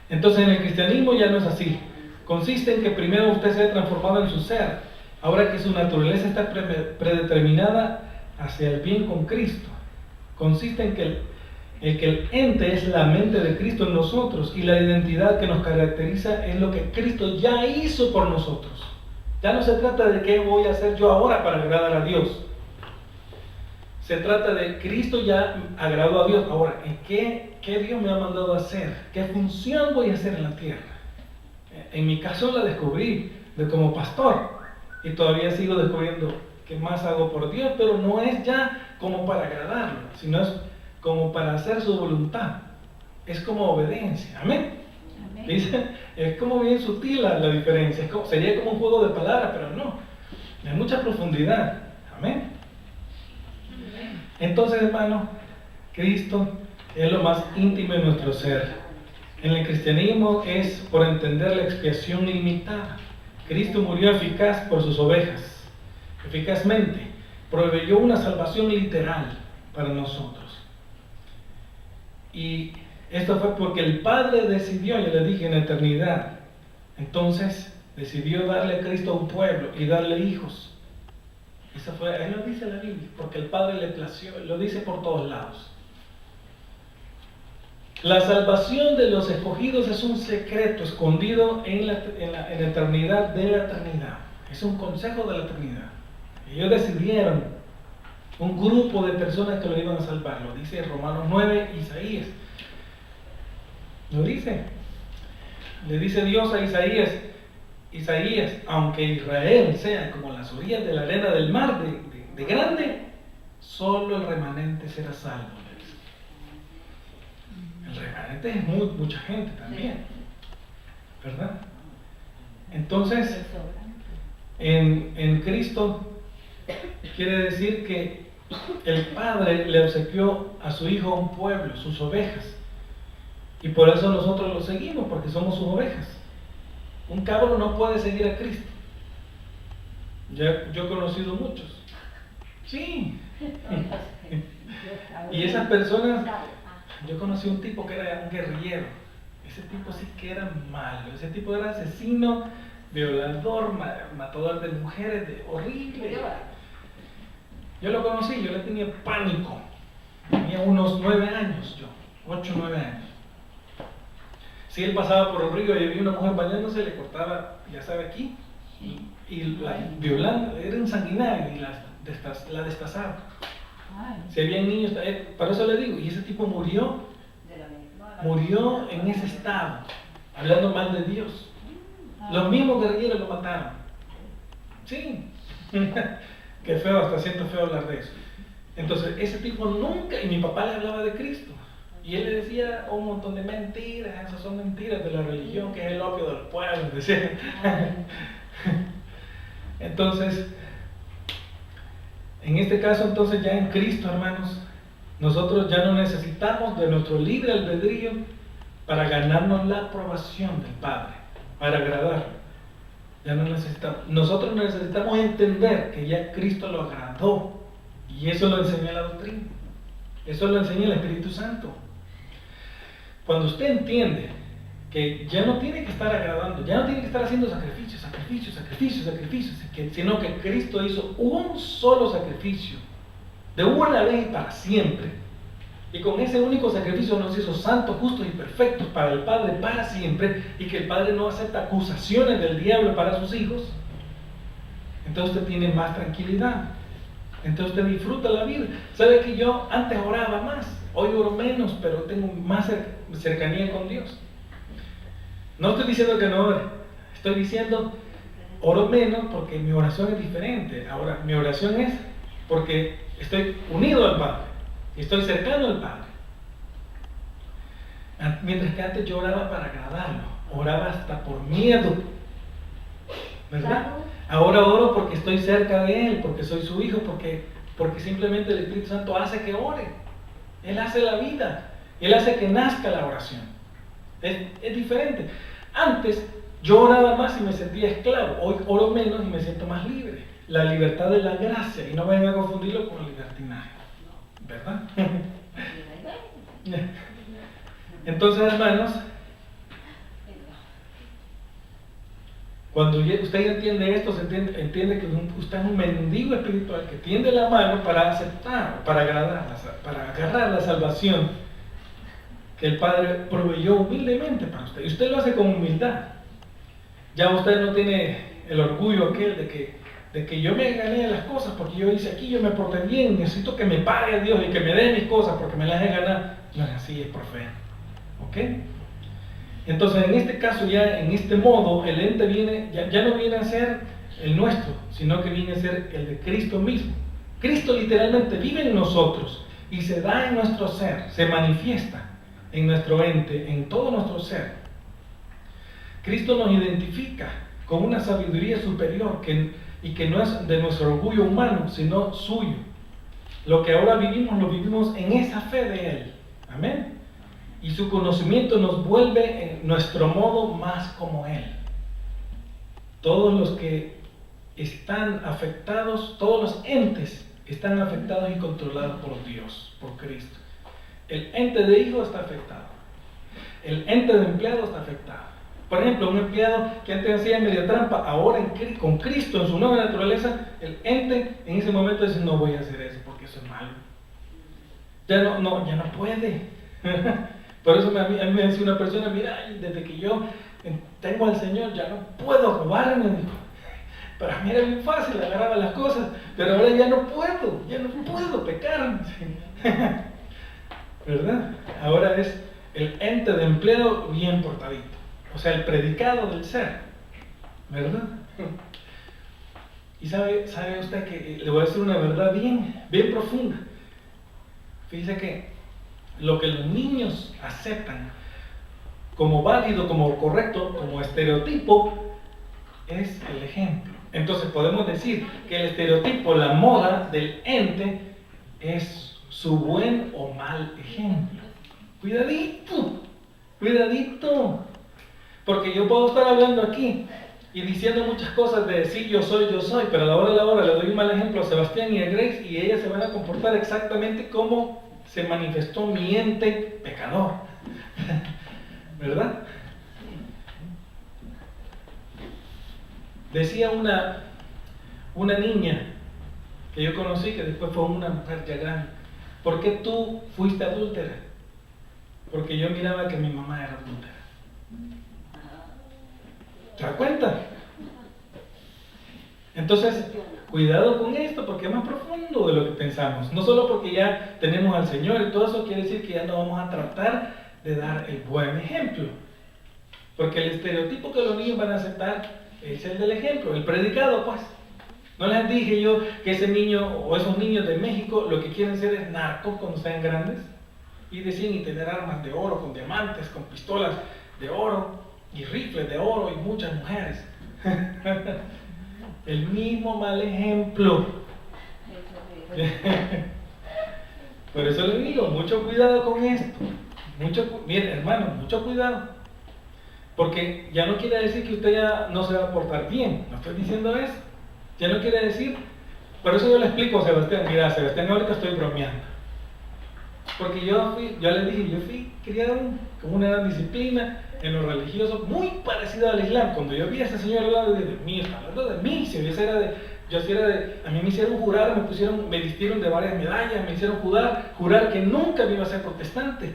Entonces en el cristianismo ya no es así. Consiste en que primero usted se ha transformado en su ser, ahora que su naturaleza está predeterminada hacia el bien con Cristo. Consiste en que el ente es la mente de Cristo en nosotros y la identidad que nos caracteriza es lo que Cristo ya hizo por nosotros. Ya no se trata de qué voy a hacer yo ahora para agradar a Dios. Se trata de Cristo ya agradó a Dios. Ahora, ¿en qué Dios me ha mandado a hacer? ¿Qué función voy a hacer en la tierra? En mi caso la descubrí como pastor y todavía sigo descubriendo qué más hago por Dios, pero no es ya como para agradarlo, sino es como para hacer su voluntad. Es como obediencia. Amén. Amén. Dice, es como bien sutil la diferencia. Sería como un juego de palabras, pero no. Hay mucha profundidad. Amén. Entonces, hermano, Cristo es lo más íntimo de nuestro ser. En el cristianismo es por entender la expiación ilimitada. Cristo murió eficaz por sus ovejas, eficazmente, proveyó una salvación literal para nosotros. Y esto fue porque el Padre decidió, ya le dije, en la eternidad. Entonces decidió darle a Cristo a un pueblo y darle hijos. Eso fue, ahí lo dice la Biblia, porque el Padre le plació, lo dice por todos lados. La salvación de los escogidos es un secreto escondido en la eternidad de la eternidad. Es un consejo de la eternidad. Ellos decidieron, un grupo de personas que lo iban a salvar. Lo dice Romanos 9, Isaías. Lo dice. Le dice Dios a Isaías, aunque Israel sea como las orillas de la arena del mar de grande, solo el remanente será salvo. El remanente es mucha gente también, ¿verdad? Entonces, en Cristo quiere decir que el Padre le obsequió a su Hijo un pueblo, sus ovejas, y por eso nosotros lo seguimos, porque somos sus ovejas. Un cabro no puede seguir a Cristo. Yo he conocido muchos. Sí. Y esas personas, yo conocí un tipo que era un guerrillero. Ese tipo sí que era malo. Ese tipo era asesino, violador, matador de mujeres, horrible. Yo lo conocí, yo le tenía pánico. Tenía unos 9 años yo, 8 o 9 años. Si él pasaba por el río y había una mujer bañándose, le cortaba, ya sabe, aquí, y la violando, era un sanguinario y la destazaba. Si había niños, para eso le digo, y ese tipo murió en ese estado, hablando mal de Dios. Los mismos guerrilleros lo mataron. Sí. Qué feo, hasta siento feo hablar de eso. Entonces, ese tipo nunca, y mi papá le hablaba de Cristo. Y él le decía un montón de mentiras, esas son mentiras de la religión, que es el opio del pueblo, decía. Entonces, en este caso, entonces ya en Cristo, hermanos, nosotros ya no necesitamos de nuestro libre albedrío para ganarnos la aprobación del Padre, para agradarlo. Ya no necesitamos. Nosotros necesitamos entender que ya Cristo lo agradó, y eso lo enseña la doctrina, eso lo enseña el Espíritu Santo. Cuando usted entiende que ya no tiene que estar agradando, ya no tiene que estar haciendo sacrificios, sino que Cristo hizo un solo sacrificio, de una vez y para siempre, y con ese único sacrificio nos hizo santos, justos y perfectos para el Padre para siempre, y que el Padre no acepta acusaciones del diablo para sus hijos, entonces usted tiene más tranquilidad, entonces usted disfruta la vida. ¿Sabe que yo antes oraba más? Hoy oro menos, pero tengo más cercanía con Dios. No estoy diciendo que no ore, estoy diciendo oro menos porque mi oración es diferente. Ahora, mi oración es porque estoy unido al Padre, estoy cercano al Padre. Mientras que antes yo oraba para agradarlo, oraba hasta por miedo, ¿verdad? Ahora oro porque estoy cerca de Él, porque soy su hijo, porque simplemente el Espíritu Santo hace que ore. Él hace la vida, Él hace que nazca la oración. Es diferente. Antes yo oraba más y me sentía esclavo, hoy oro menos y me siento más libre. La libertad de la gracia, y no vayan a confundirlo con libertinaje, ¿verdad? Entonces, hermanos, cuando usted entiende esto, entiende que usted es un mendigo espiritual que tiende la mano para aceptar, para agarrar la salvación que el Padre proveyó humildemente para usted. Y usted lo hace con humildad. Ya usted no tiene el orgullo aquel de que yo me gané las cosas porque yo hice aquí, yo me porté bien, necesito que me pague Dios y que me dé mis cosas porque me las he ganado. No es así, es por fe. ¿Ok? Entonces, en este caso, ya en este modo, el ente viene, ya no viene a ser el nuestro, sino que viene a ser el de Cristo mismo. Cristo literalmente vive en nosotros y se da en nuestro ser, se manifiesta en nuestro ente, en todo nuestro ser. Cristo nos identifica con una sabiduría superior y que no es de nuestro orgullo humano, sino suyo. Lo que ahora vivimos, lo vivimos en esa fe de Él. Amén. Y su conocimiento nos vuelve en nuestro modo más como Él. Todos los que están afectados, todos los entes están afectados y controlados por Dios, por Cristo. El ente de hijo está afectado. El ente de empleado está afectado. Por ejemplo, un empleado que antes hacía media trampa, ahora con Cristo en su nueva naturaleza, el ente en ese momento dice: no voy a hacer eso porque eso es malo. Ya no puede. Por eso a mí me decía una persona: mira, desde que yo tengo al Señor ya no puedo robarme. Para mí era bien fácil, agarraba las cosas, pero ahora ya no puedo pecar. ¿Verdad? Ahora es el ente de empleado bien portadito, o sea, el predicado del ser, ¿verdad? Y sabe usted que le voy a decir una verdad bien profunda. Fíjese que lo que los niños aceptan como válido, como correcto, como estereotipo, es el ejemplo. Entonces podemos decir que el estereotipo, la moda del ente, es su buen o mal ejemplo. Cuidadito, porque yo puedo estar hablando aquí y diciendo muchas cosas de sí, yo soy, pero a la hora le doy un mal ejemplo a Sebastián y a Grace y ellas se van a comportar exactamente como se manifestó mi ente pecador. ¿Verdad? Decía una niña que yo conocí, que después fue una mujer ya grande: ¿por qué tú fuiste adúltera? Porque yo miraba que mi mamá era adúltera. ¿Te das cuenta? Entonces, cuidado con esto, porque es más profundo de lo que pensamos. No solo porque ya tenemos al Señor y todo eso quiere decir que ya no vamos a tratar de dar el buen ejemplo. Porque el estereotipo que los niños van a aceptar es el del ejemplo, el predicado, pues. ¿No les dije yo que ese niño o esos niños de México lo que quieren ser es narcos cuando sean grandes? Y decían y tener armas de oro con diamantes, con pistolas de oro y rifles de oro y muchas mujeres. El mismo mal ejemplo. Por eso le digo, mucho cuidado con esto. Miren, hermano, mucho cuidado. Porque ya no quiere decir que usted ya no se va a portar bien. No estoy diciendo eso. Ya no quiere decir. Por eso yo le explico a Sebastián. Mira, Sebastián, ahorita estoy bromeando. Porque yo le dije, yo fui criado con una gran disciplina en lo religioso, muy parecido al Islam. Cuando yo vi a ese señor hablando de mí, está hablando de mí. Si hubiese era a mí me hicieron jurar, me vistieron de varias medallas, me hicieron jurar que nunca me iba a ser protestante.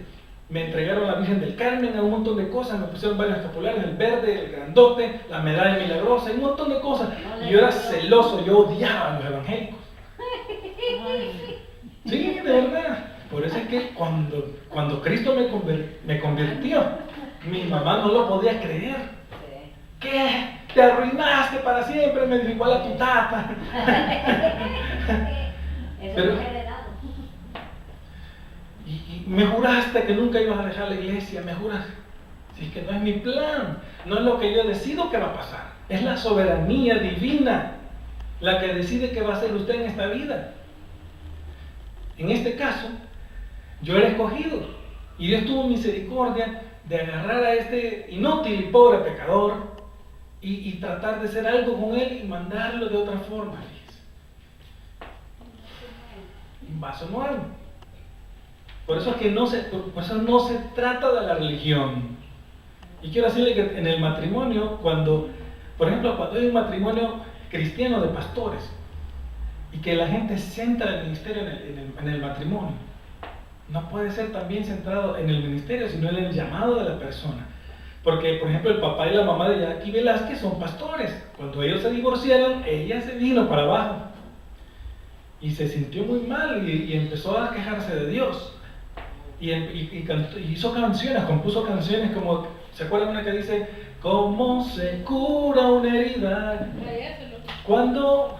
Me entregaron a la Virgen del Carmen, a un montón de cosas, me pusieron varios escapularios, el verde, el grandote, la medalla milagrosa, un montón de cosas. Y yo era celoso, yo odiaba a los evangélicos. Sí, de verdad. Por eso es que cuando Cristo me convirtió, mi mamá no lo podía creer. ¿Qué? Te arruinaste para siempre, me dijo, igual a tu tata. Pero, y me juraste que nunca ibas a dejar la iglesia, me juras. Si es que no es mi plan, no es lo que yo decido que va a pasar, es la soberanía divina la que decide qué va a hacer usted en esta vida. En este caso, yo era escogido y Dios tuvo misericordia de agarrar a este inútil y pobre pecador y tratar de hacer algo con él y mandarlo de otra forma. Un vaso nuevo. Por eso es que no se trata de la religión. Y quiero decirle que en el matrimonio, por ejemplo, cuando hay un matrimonio cristiano de pastores y que la gente centra el ministerio en el matrimonio, no puede ser también centrado en el ministerio, sino en el llamado de la persona. Porque, por ejemplo, el papá y la mamá de Jackie Velázquez son pastores. Cuando ellos se divorciaron, ella se vino para abajo y se sintió muy mal y empezó a quejarse de Dios. Y hizo canciones, compuso canciones como, ¿se acuerdan una que dice? ¿Cómo se cura una herida? Cuando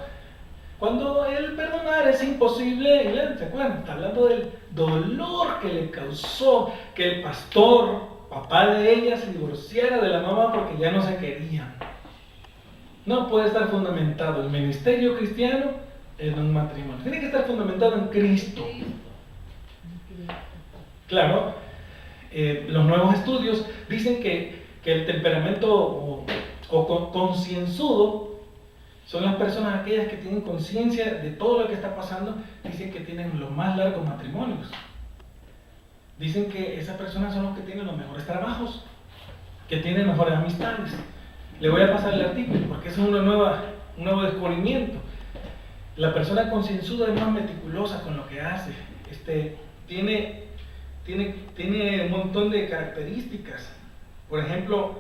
el perdonar es imposible. ¿Se acuerdan? Está hablando del dolor que le causó que el pastor, papá de ella, se divorciara de la mamá porque ya no se querían. No puede estar fundamentado el ministerio cristiano en un matrimonio. Tiene que estar fundamentado en Cristo. Claro, los nuevos estudios dicen que el temperamento o concienzudo son las personas aquellas que tienen conciencia de todo lo que está pasando. Dicen que tienen los más largos matrimonios. Dicen que esas personas son los que tienen los mejores trabajos, que tienen mejores amistades. Le voy a pasar el artículo porque es un nuevo descubrimiento. La persona concienzuda es más meticulosa con lo que hace. Tiene un montón de características. Por ejemplo,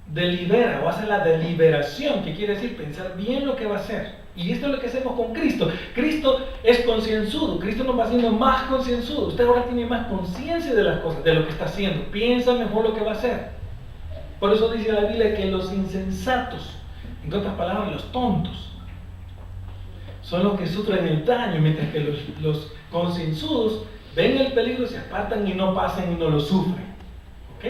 delibera o hace la deliberación, que quiere decir pensar bien lo que va a hacer. Y esto es lo que hacemos con Cristo. Cristo es concienzudo. Cristo nos va haciendo más concienzudo. Usted ahora tiene más conciencia de las cosas, de lo que está haciendo. Piensa mejor lo que va a hacer. Por eso dice la Biblia que los insensatos, en otras palabras, los tontos, son los que sufren el daño, mientras que los concienzudos ven el peligro, se apartan y no pasan y no lo sufren. ¿Ok?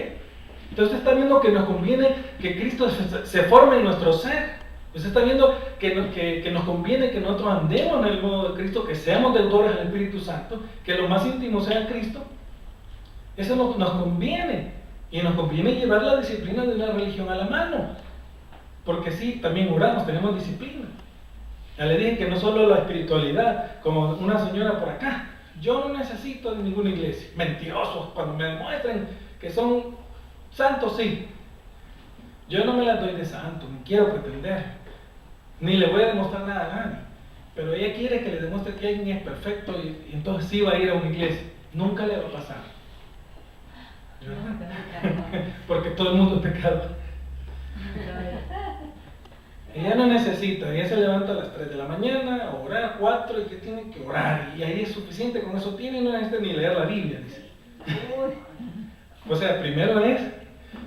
Entonces está viendo que nos conviene que Cristo se forme en nuestro ser. Usted está viendo que nos conviene que nosotros andemos en el modo de Cristo, que seamos deudores del Espíritu Santo, que lo más íntimo sea Cristo. Eso nos conviene. Y nos conviene llevar la disciplina de una religión a la mano. Porque sí, también oramos, tenemos disciplina. Ya le dije que no solo la espiritualidad, como una señora por acá. Yo no necesito de ninguna iglesia. Mentirosos, cuando me demuestren que son santos, sí. Yo no me las doy de santo, ni quiero pretender, ni le voy a demostrar nada a nadie. Pero ella quiere que le demuestre que alguien es perfecto y entonces sí va a ir a una iglesia. Nunca le va a pasar. Porque todo el mundo es pecador. Ella no necesita, ella se levanta a las 3 de la mañana, a orar, 4, y que tiene que orar, y ahí es suficiente, con eso tiene, no necesita ni leer la Biblia, dice. O sea, primero es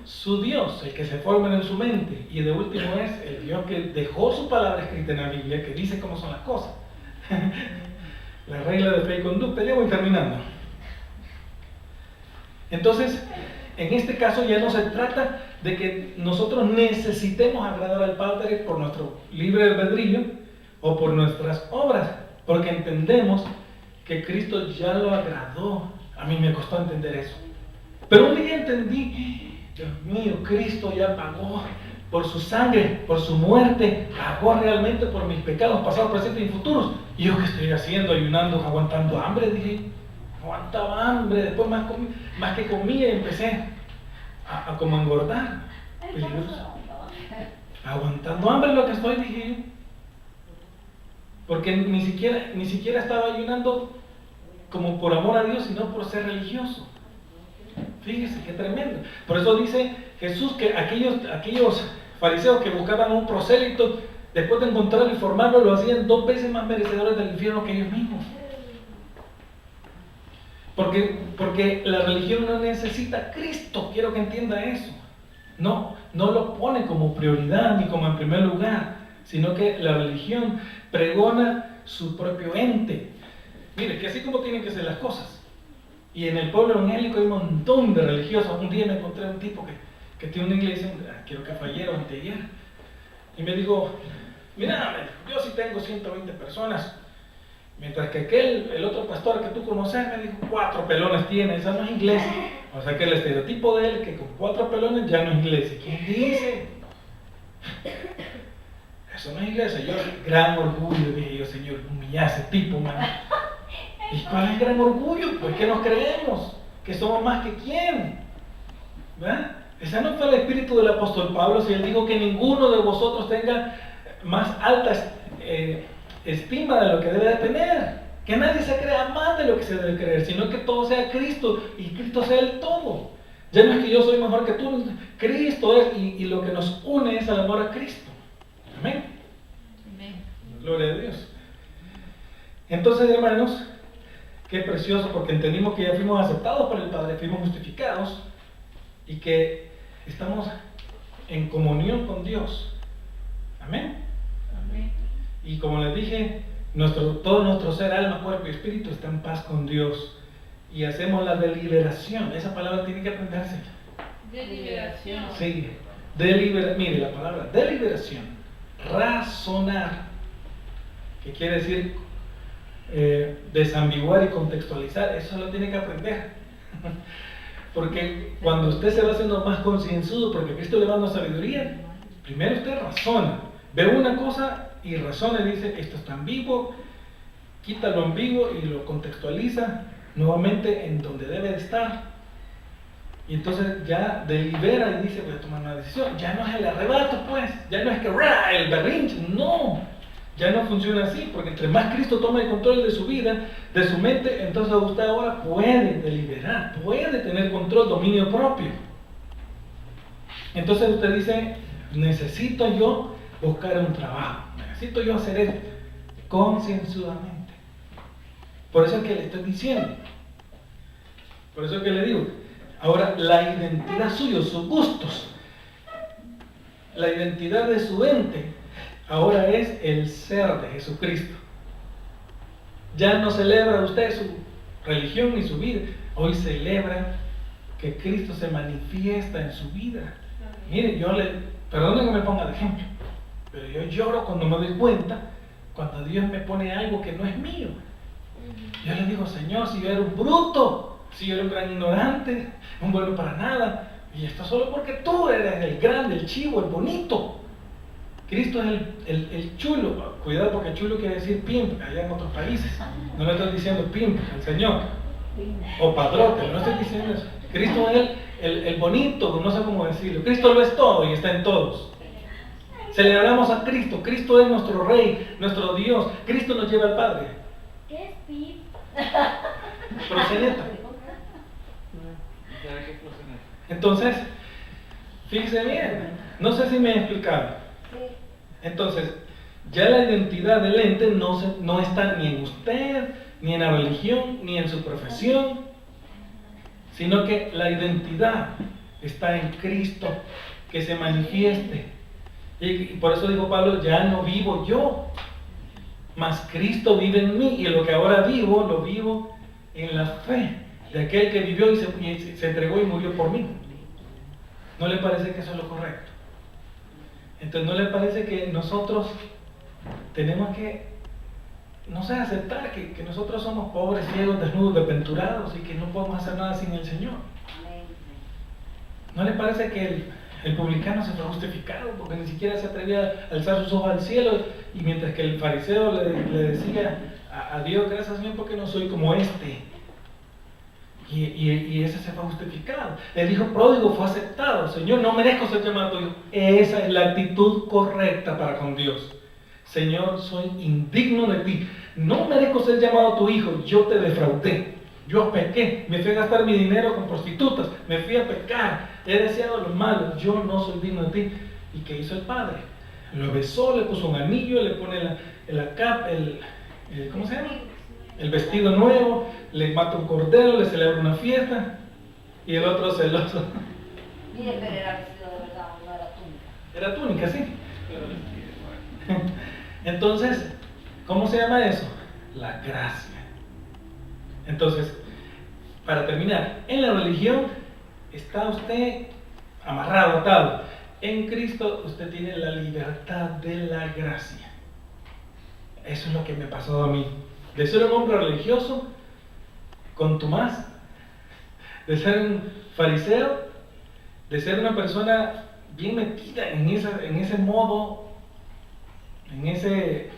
su Dios, el que se forma en su mente, y de último es el Dios que dejó su palabra escrita en la Biblia, que dice cómo son las cosas. La regla de fe y conducta, ya voy terminando. Entonces, en este caso ya no se trata de que nosotros necesitemos agradar al Padre por nuestro libre albedrío o por nuestras obras, porque entendemos que Cristo ya lo agradó. A mí me costó entender eso. Pero un día entendí, Dios mío, Cristo ya pagó por su sangre, por su muerte, pagó realmente por mis pecados pasados, presentes y futuros. ¿Y yo qué estoy haciendo? Ayunando, aguantando hambre, dije. Aguantaba hambre, después más que comía y empecé a como engordar. Peligroso. Aguantando hambre lo que estoy, dije yo. Porque ni siquiera estaba ayunando como por amor a Dios, sino por ser religioso. Fíjese qué tremendo. Por eso dice Jesús que aquellos fariseos que buscaban un prosélito, después de encontrarlo y formarlo, lo hacían 2 veces más merecedores del infierno que ellos mismos. Porque la religión no necesita a Cristo, quiero que entienda eso. No lo pone como prioridad ni como en primer lugar, sino que la religión pregona su propio ente. Mire, que así como tienen que ser las cosas. Y en el pueblo evangélico hay un montón de religiosos. Un día me encontré un tipo que tiene una iglesia, creo que fue ayer o anteayer, y me dijo, mira, yo sí tengo 120 personas. Mientras que el otro pastor que tú conoces, me dijo, 4 pelones tiene, esa no es iglesia. O sea que el estereotipo de él es que con 4 pelones ya no es iglesia. ¿Quién dice? Eso no es iglesia. Yo, gran orgullo, dije yo, Señor, humilla a ese tipo, man. ¿Y cuál es el gran orgullo? Pues que nos creemos, que somos más que quién. ¿Verdad? Ese no fue el espíritu del apóstol Pablo, si él dijo que ninguno de vosotros tenga más alta estima de lo que debe de tener, que nadie se crea más de lo que se debe creer, sino que todo sea Cristo y Cristo sea el todo. Ya no es que yo soy mejor que tú, Cristo es, y lo que nos une es el amor a Cristo. Amén. Amén. Gloria a Dios. Entonces, hermanos, qué precioso, porque entendimos que ya fuimos aceptados por el Padre, fuimos justificados y que estamos en comunión con Dios. Amén. Amén. Y como les dije, todo nuestro ser, alma, cuerpo y espíritu está en paz con Dios. Y hacemos la deliberación. Esa palabra tiene que aprenderse. Deliberación. Sí, mire la palabra deliberación. Razonar. Que quiere decir desambiguar y contextualizar. Eso lo tiene que aprender. Porque cuando usted se va haciendo más concienzudo, porque Cristo le va dando sabiduría, primero usted razona. Ve una cosa y razona y dice, esto está ambiguo, quita lo ambiguo y lo contextualiza nuevamente en donde debe de estar. Y entonces ya delibera y dice, voy a tomar una decisión. Ya no es el arrebato, pues, ya no es que el berrinche, no. Ya no funciona así, porque entre más Cristo toma el control de su vida, de su mente, entonces usted ahora puede deliberar, puede tener control, dominio propio. Entonces usted dice, necesito yo buscar un trabajo, necesito yo hacer esto concienzudamente. Por eso es que le estoy diciendo, por eso es que le digo, ahora la identidad suya, sus gustos, la identidad de su ente, ahora es el ser de Jesucristo. Ya no celebra usted su religión ni su vida, hoy celebra que Cristo se manifiesta en su vida. Mire, perdone que me ponga de ejemplo, pero yo lloro cuando me doy cuenta, cuando Dios me pone algo que no es mío. Yo le digo, Señor, si yo era un bruto, si yo era un gran ignorante, un bueno para nada, y esto solo porque tú eres el grande, el chivo, el bonito. Cristo es el chulo. Cuidado, porque chulo quiere decir pimp allá en otros países. No le estoy diciendo pimp al Señor o padrote, no estoy diciendo eso. Cristo es el bonito, no sé cómo decirlo. Cristo lo es todo y está en todos. Celebramos a Cristo. Cristo es nuestro Rey, nuestro Dios. Cristo nos lleva al Padre. ¿Qué es pip? Proxeneta. Entonces, fíjese bien. No sé si me he explicado. Entonces, ya la identidad del ente no está ni en usted, ni en la religión, ni en su profesión, sino que la identidad está en Cristo, que se manifieste. Y por eso dijo Pablo, ya no vivo yo. mas Cristo vive en mí, y lo que ahora vivo, lo vivo en la fe de aquel que vivió y se entregó y murió por mí. ¿No le parece que eso es lo correcto? Entonces, ¿no le parece que nosotros tenemos que, no sé, aceptar que nosotros somos pobres, ciegos, desnudos, desventurados y que no podemos hacer nada sin el Señor? ¿No le parece que el publicano se fue justificado porque ni siquiera se atrevía a alzar sus ojos al cielo, y mientras que el fariseo le decía a Dios, gracias Señor porque no soy como este? Y ese se fue justificado. El hijo pródigo fue aceptado. Señor, no merezco ser llamado tu hijo. Esa es la actitud correcta para con Dios. Señor, soy indigno de ti. No merezco ser llamado tu hijo. Yo te defraudé. Yo pequé. Me fui a gastar mi dinero con prostitutas. Me fui a pecar. He deseado lo malo. Yo no soy digno de ti. ¿Y qué hizo el padre? Lo besó, le puso un anillo, le pone la capa, ¿cómo se llama? El vestido nuevo, le mata un cordero, le celebra una fiesta, y el otro celoso. Mire, pero era vestido de verdad, no era túnica. Era túnica, sí. Entonces, ¿cómo se llama eso? La gracia. Entonces, para terminar, en la religión está usted amarrado, atado. En Cristo usted tiene la libertad de la gracia. Eso es lo que me pasó a mí. De ser un hombre religioso, contumaz, de ser un fariseo, de ser una persona bien metida en ese modo, en ese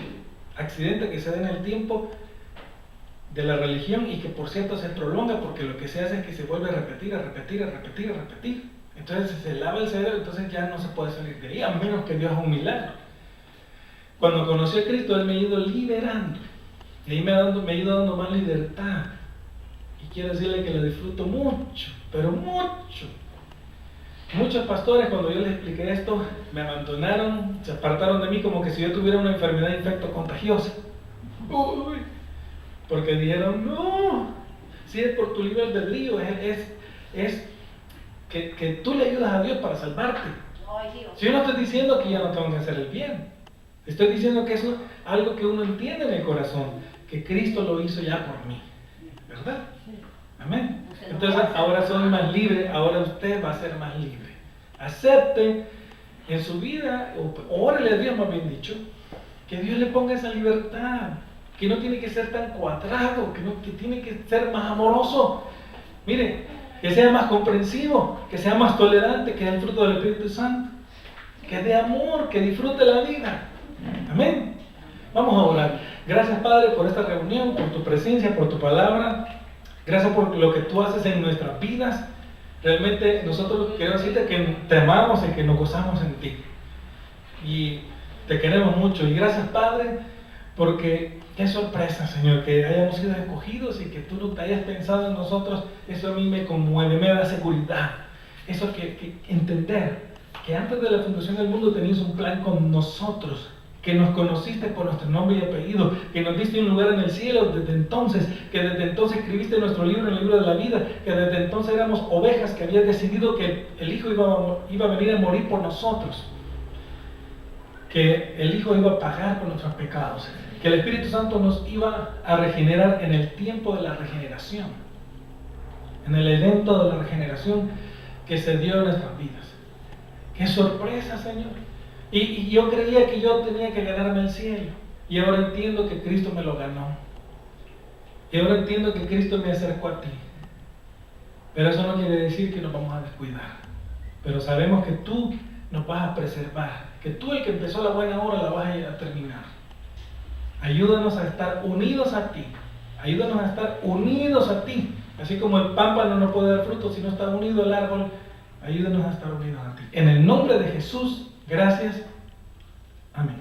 accidente que se da en el tiempo de la religión, y que por cierto se prolonga porque lo que se hace es que se vuelve a repetir. Entonces se lava el cerebro, entonces ya no se puede salir de ahí, a menos que Dios haga un milagro. Cuando conocí a Cristo, Él me ha ido liberando. Y ahí me ha ido dando más libertad. Y quiero decirle que lo disfruto mucho, pero mucho. Muchos pastores, cuando yo les expliqué esto, me abandonaron, se apartaron de mí como que si yo tuviera una enfermedad infecto-contagiosa. Uy, porque dijeron, no, si es por tu libre albedrío, es que tú le ayudas a Dios para salvarte. Si yo no estoy diciendo que ya no tengo que hacer el bien, estoy diciendo que eso es algo que uno entiende en el corazón, que Cristo lo hizo ya por mí, ¿verdad? Amén. Entonces ahora soy más libre, ahora usted va a ser más libre. Acepte en su vida, órale a Dios, más bien dicho, que Dios le ponga esa libertad, que no tiene que ser tan cuadrado, que tiene que ser más amoroso. Mire, que sea más comprensivo, que sea más tolerante, que dé el fruto del Espíritu Santo, que dé amor, que disfrute la vida. Amén. Vamos a orar. Gracias, Padre, por esta reunión, por tu presencia, por tu palabra. Gracias por lo que tú haces en nuestras vidas. Realmente nosotros queremos decirte que te amamos y que nos gozamos en ti. Y te queremos mucho. Y gracias, Padre, porque qué sorpresa, Señor, que hayamos sido escogidos y que tú no te hayas pensado en nosotros. Eso a mí me conmueve, me da seguridad. Eso que entender que antes de la fundación del mundo tenías un plan con nosotros, que nos conociste por nuestro nombre y apellido, que nos diste un lugar en el cielo desde entonces, que desde entonces escribiste nuestro libro, el libro de la vida, que desde entonces éramos ovejas, que habías decidido que el Hijo iba a venir a morir por nosotros, que el Hijo iba a pagar por nuestros pecados, que el Espíritu Santo nos iba a regenerar en el tiempo de la regeneración, en el evento de la regeneración que se dio en nuestras vidas. ¡Qué sorpresa, Señor! Y yo creía que yo tenía que ganarme el cielo. Y ahora entiendo que Cristo me lo ganó. Y ahora entiendo que Cristo me acercó a ti. Pero eso no quiere decir que nos vamos a descuidar. Pero sabemos que tú nos vas a preservar. Que tú, el que empezó la buena obra, la vas a terminar. Ayúdanos a estar unidos a ti. Ayúdanos a estar unidos a ti. Así como el pámpano no puede dar fruto si no está unido al árbol. Ayúdanos a estar unidos a ti. En el nombre de Jesús, gracias. Amén.